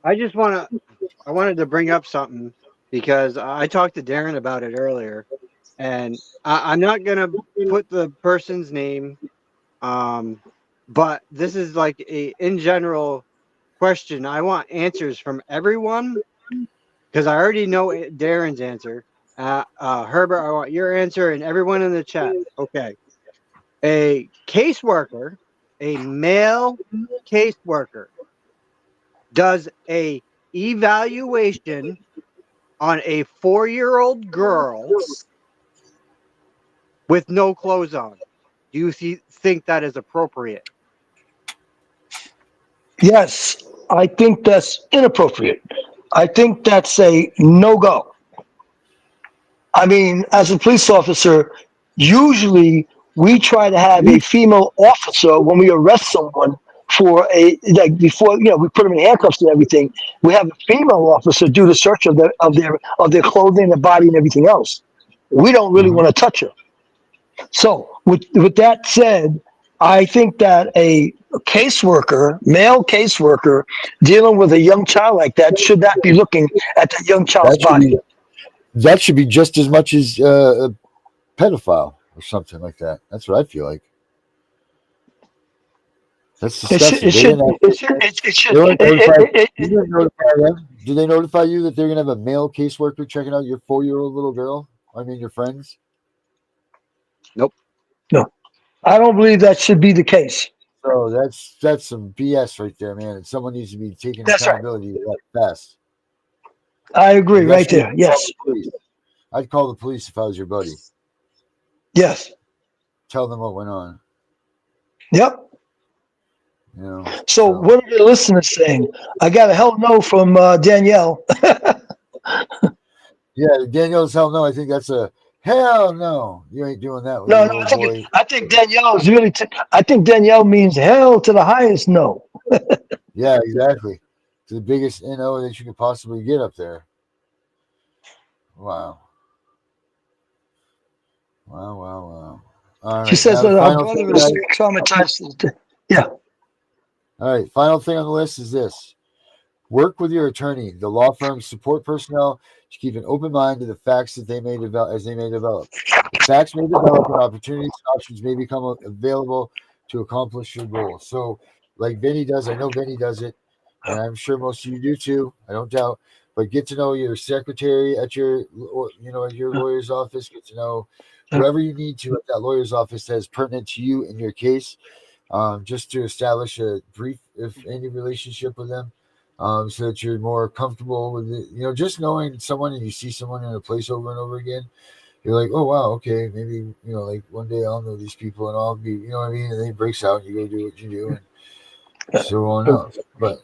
I wanted to bring up something because I talked to Darren about it earlier, and I'm not gonna put the person's name. But this is like in general question. I want answers from everyone because I already know Darren's answer. Herbert, I want your answer, and everyone in the chat. Okay. A caseworker, a male caseworker, does a evaluation on a 4-year-old girl with no clothes on. Do you think that is appropriate? Yes, I think that's inappropriate. I think that's a no-go. I mean, as a police officer, usually we try to have a female officer when we arrest someone for before we put them in handcuffs and everything. We have a female officer do the search of their clothing, their body, and everything else. We don't really want to touch her. So with that said, I think that a male caseworker, dealing with a young child like that should not be looking at that young child's body. That should be just as much as a pedophile or something like that. That's what I feel like. That's disgusting. It should. You didn't notify them. did they notify you that they're gonna have a male caseworker checking out your 4-year-old little girl? I mean, your friends. Nope. No, I don't believe that should be the case. So that's some BS right there, man. And someone needs to be taking That's right. accountability to that fast. I agree, Like, right that's what there. Yes, I'd call the police if I was your buddy. yes, Tell them what went on. yep. You know. So, what are the listeners saying? I got a hell no from Danielle. Yeah, Danielle's hell no. I think that's a hell no. You ain't doing that with No, your no, little boy. I think Danielle is really. I think Danielle means hell to the highest no. Yeah, exactly. To the biggest NO that you could possibly get up there. Wow. Wow. All She right. says Now the that her final thing, brother is guys. traumatized. Yeah. All right. Final thing on the list is this. Work with your attorney, the law firm's support personnel to keep an open mind to the facts that they may develop as they may develop. The facts may develop and opportunities and options may become available to accomplish your goal. So, like Vinny does, I know Vinny does it, and I'm sure most of you do too. I don't doubt. But get to know your secretary at your, at your lawyer's office. Get to know whoever you need to at that lawyer's office that is pertinent to you in your case, just to establish a brief, if any, relationship with them. So that you're more comfortable with it. Just knowing someone and you see someone in a place over and over again, you're like, oh, wow, okay, maybe, like one day I'll know these people and I'll be, you know what I mean? And then it breaks out and you go do what you do and so on else. But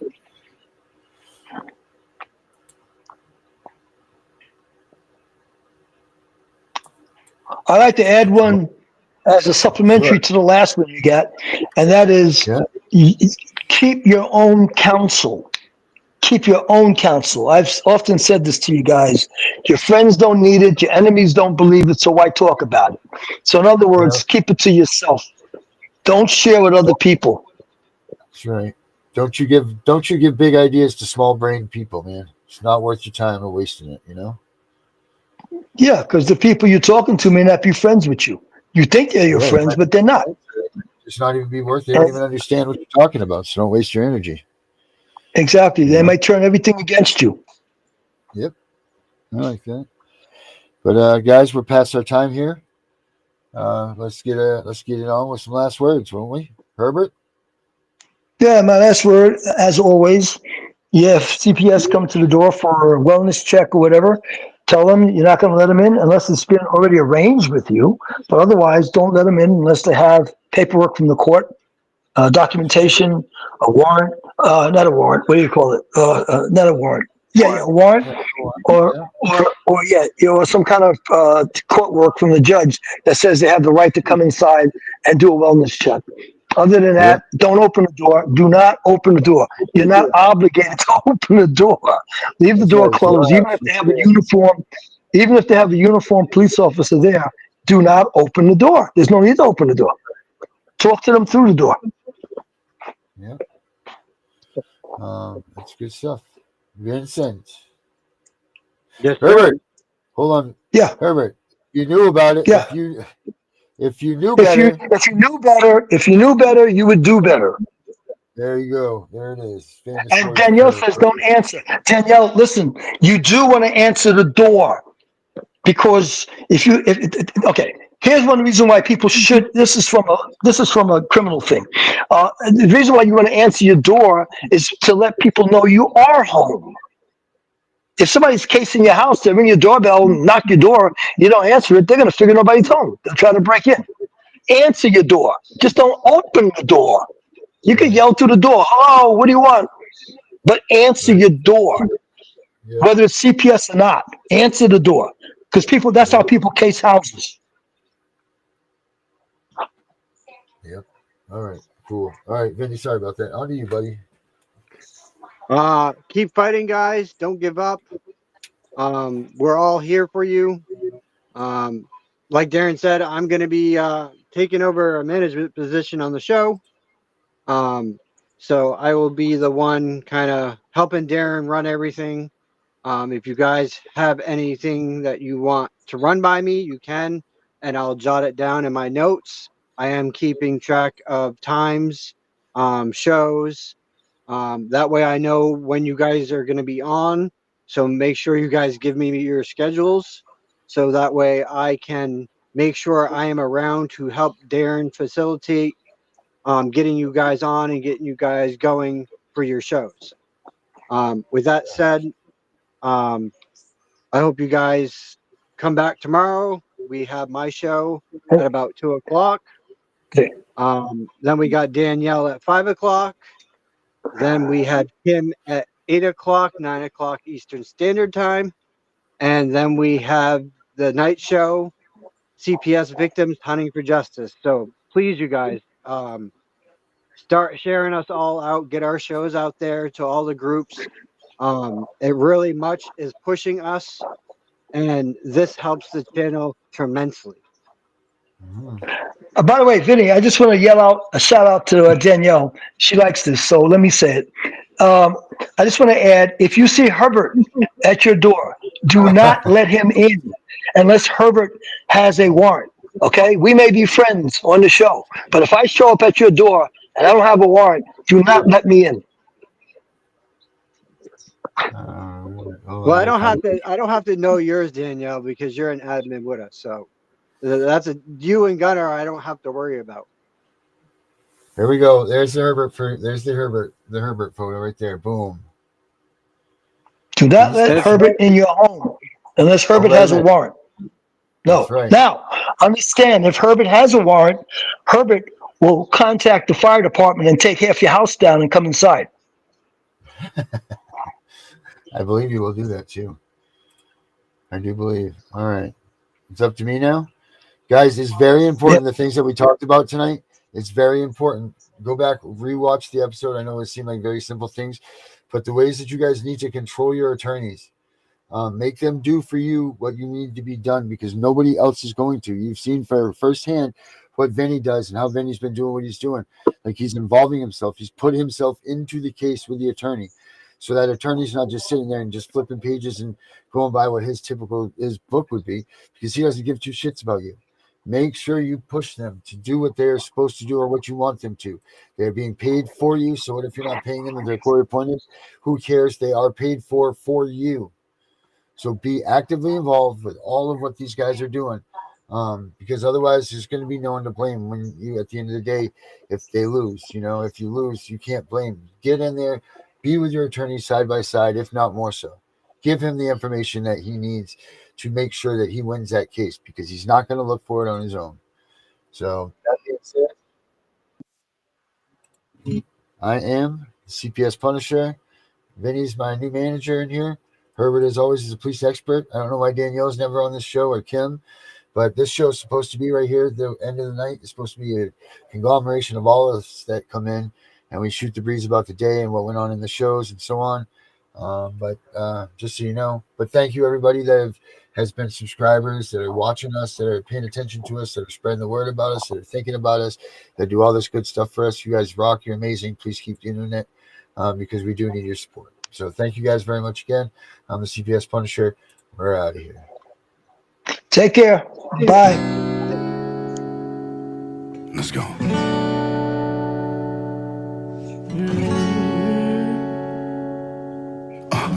I like to add one as a supplementary to the last one you got, and that is keep your own counsel. Keep your own counsel. I've often said this to you guys. Your friends don't need it. Your enemies don't believe it. So why talk about it? So in other words, keep it to yourself. Don't share with other people. That's right. Don't you give big ideas to small brain people, man. It's not worth your time or wasting it, Yeah, because the people you're talking to may not be friends with you. You think they're your friends, but they're not. It's not even be worth it. They don't even understand what you're talking about, so don't waste your energy. Exactly. They might turn everything against you. Yep. I like that. But guys, we're past our time here. Let's get it on with some last words, won't we? Herbert? Yeah, my last word, as always, if CPS come to the door for a wellness check or whatever, tell them you're not going to let them in unless it's been already arranged with you. But otherwise, don't let them in unless they have paperwork from the court, documentation, a warrant, not a warrant. What do you call it? Not a warrant. Yeah, a warrant, or some kind of court work from the judge that says they have the right to come inside and do a wellness check. Other than that, don't open the door. Do not open the door. You're not obligated to open the door. Leave the door closed. Even if they have a uniform, even if they have a uniformed police officer there, do not open the door. There's no need to open the door. Talk to them through the door. Yeah. That's good stuff. Vincent. Yes, Herbert. Hold on. Yeah. Herbert, you knew about it. Yeah. If you knew better. If you knew better, you would do better. There you go. There it is. Famous And Danielle says don't answer. Danielle, listen, you do want to answer the door. Because okay, here's one reason why people should. This is from a criminal thing. The reason why you want to answer your door is to let people know you are home. If somebody's casing your house, they ring your doorbell, knock your door, you don't answer it, they're going to figure nobody's home. They'll try to break in. Answer your door. Just don't open the door. You can yell through the door, hello, what do you want? But answer your door. Whether it's CPS or not, answer the door. Because that's how people case houses. Yep. All right. Cool. All right, Vinny, sorry about that. On to you, buddy. Keep fighting, guys. Don't give up. We're all here for you. Like Darren said, I'm going to be taking over a management position on the show. So I will be the one kind of helping Darren run everything. If you guys have anything that you want to run by me, you can, and I'll jot it down in my notes. I am keeping track of times, shows, That way I know when you guys are going to be on. So make sure you guys give me your schedules. So that way I can make sure I am around to help Darren facilitate getting you guys on and getting you guys going for your shows. With that said, I hope you guys come back tomorrow. We have my show at about 2 o'clock. Okay. Then we got Danielle at 5 o'clock. Then we had Kim at 8 o'clock, 9 o'clock Eastern Standard Time. And then we have the night show, CPS Victims Hunting for Justice. So please, you guys, start sharing us all out, get our shows out there to all the groups. It really much is pushing us, and this helps the channel tremendously. By the way, Vinny, I just want to yell out a shout out to Danielle. She likes this, so let me say it. I just want to add, if you see Herbert at your door, do not let him in unless Herbert has a warrant. Okay? We may be friends on the show, but if I show up at your door and I don't have a warrant, do not let me in. Well, I don't have to know yours, Danielle, because you're an admin with us. So that's you and Gunnar I don't have to worry about. There we go. There's the Herbert photo right there. Boom. Do not let Herbert in your home unless Herbert has a warrant. No. Right. Now, understand, if Herbert has a warrant, Herbert will contact the fire department and take half your house down and come inside. I believe you will do that too. I do believe. All right. It's up to me now. Guys, it's very important. The things that we talked about tonight, it's very important. Go back, rewatch the episode. I know it seemed like very simple things, but the ways that you guys need to control your attorneys, make them do for you what you need to be done, because nobody else is going to. You've seen for firsthand what Vinny does and how Vinny's been doing what he's doing. Like, he's involving himself. He's put himself into the case with the attorney, so that attorney's not just sitting there and just flipping pages and going by what his book would be, because he doesn't give two shits about you. Make sure you push them to do what they're supposed to do or what you want them to. They're being paid for you. So what if you're not paying them and they're court appointed? Who cares? They are paid for you. So be actively involved with all of what these guys are doing, because otherwise there's going to be no one to blame when you, at the end of the day, if they lose. If you lose, you can't blame. Get in there, be with your attorney side by side, if not more so. Give him the information that he needs to make sure that he wins that case, because he's not going to look for it on his own. So that being said, I am the CPS Punisher. Vinny's my new manager in here. Herbert, as always, is a police expert. I don't know why Danielle's never on this show, or Kim, but this show is supposed to be right here at the end of the night. It's supposed to be a conglomeration of all of us that come in, and we shoot the breeze about the day and what went on in the shows and so on. But just so you know, but thank you everybody that has been subscribers, that are watching us, that are paying attention to us, that are spreading the word about us, that are thinking about us, that do all this good stuff for us. You guys rock. You're amazing. Please keep doing it, because we do need your support. So thank you guys very much again. I'm the CPS Punisher. We're out of here. Take care. Bye. Let's go.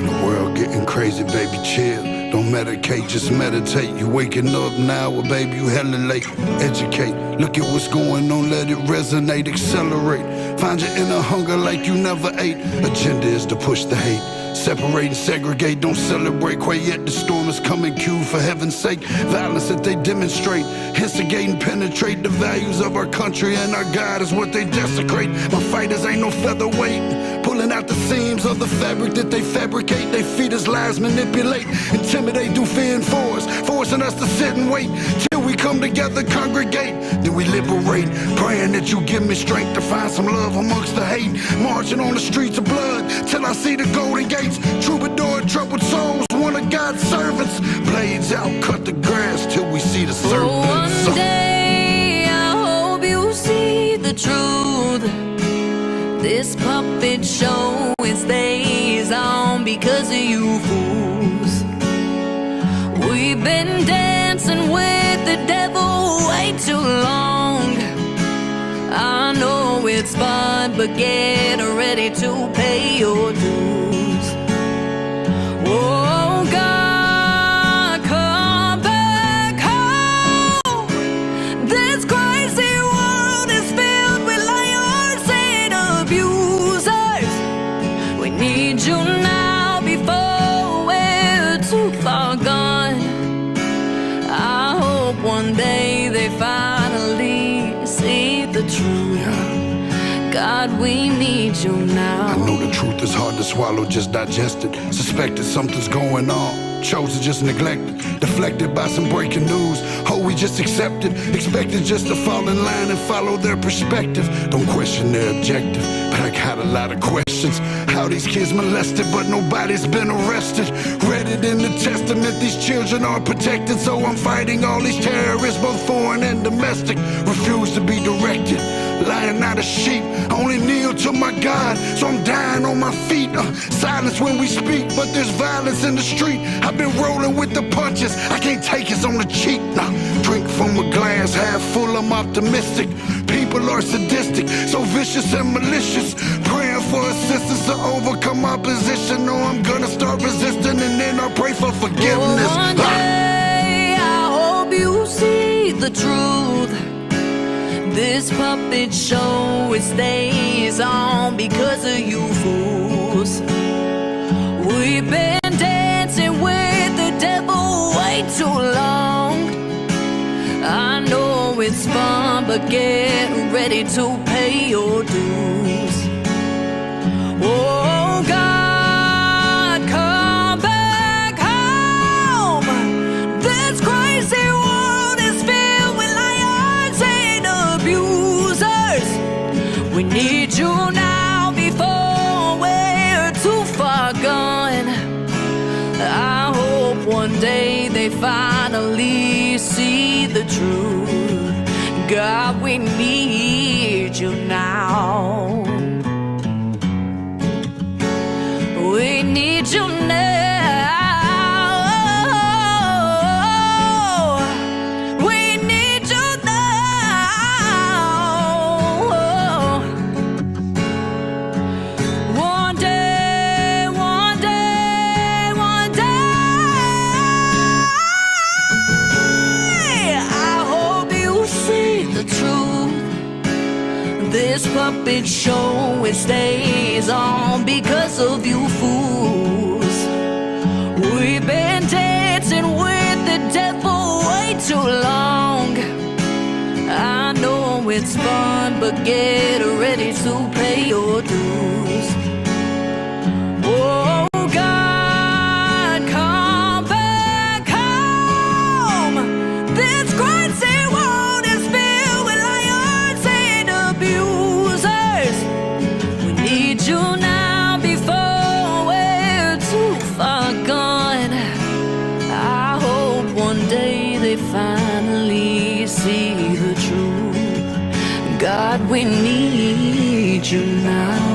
The world getting crazy, baby, chill. Don't medicate, just meditate. You waking up now, well, baby, you hella late. Educate, look at what's going on, let it resonate, accelerate. Find your inner hunger like you never ate. Agenda is to push the hate. Separate and segregate, don't celebrate. Quite yet the storm is coming, cue for heaven's sake. Violence that they demonstrate, instigate and penetrate the values of our country, and our God is what they desecrate. My fighters ain't no featherweight, pulling out the seams of the fabric that they fabricate. They feed us lies, manipulate, intimidate, do fear and force, forcing us to sit and wait till we come together, congregate, then we liberate. Praying that you give me strength to find some love amongst the hate. Marching on the streets of blood till I see the golden gates. Troubadour, troubled souls, one of God's servants. Blades out, cut the grass till we see the serpents. One day I hope you see the truth. This puppet show, it stays on because of you fools. We've been dancing with the devil way too long. I know it's fun, but but get ready to pay your dues. Oh God, come back home. This crazy world is filled with liars and abusers. We need you now before we're too far gone. I hope one day they finally see the truth. God, we need you now. I know the truth is hard to swallow, just digest it. Suspected something's going on, chose to just neglect it. Deflected by some breaking news, oh, we just accept it. Expected just to fall in line and follow their perspective. Don't question their objective, but I got a lot of questions. How these kids molested, but nobody's been arrested. Read it in the testament, these children are protected. So I'm fighting all these terrorists, both foreign and domestic. Refuse to be directed, lying not a sheep. Only kneel to my God, so I'm dying on my feet. Silence when we speak, but there's violence in the street. I've been rolling with the punches, I can't take it on the cheap. Drink from a glass half full, I'm optimistic. People are sadistic, so vicious and malicious. Praying for assistance to overcome opposition. No, I'm gonna start resisting, and then I'll pray for forgiveness. One day I hope you see the truth. This puppet show, it stays on because of you fools. We've been dancing with the devil way too long. I know it's fun, but get ready to pay your dues. Oh God, come back home. This crazy world is filled with liars and abusers. We need you now before we're too far gone. I hope one day they finally see the truth. God, we need you now. We need you now. We need you now. One day, one day, one day, I hope you see the truth. This puppet show, it stays on because of you fools. We've been dancing with the devil way too long. I know it's fun, but get ready to pay your dues. Oh God, come back home. This crazy world is filled with liars and abusers. We need you now before we're too far gone. I hope one day they finally see the truth. God, we need you now.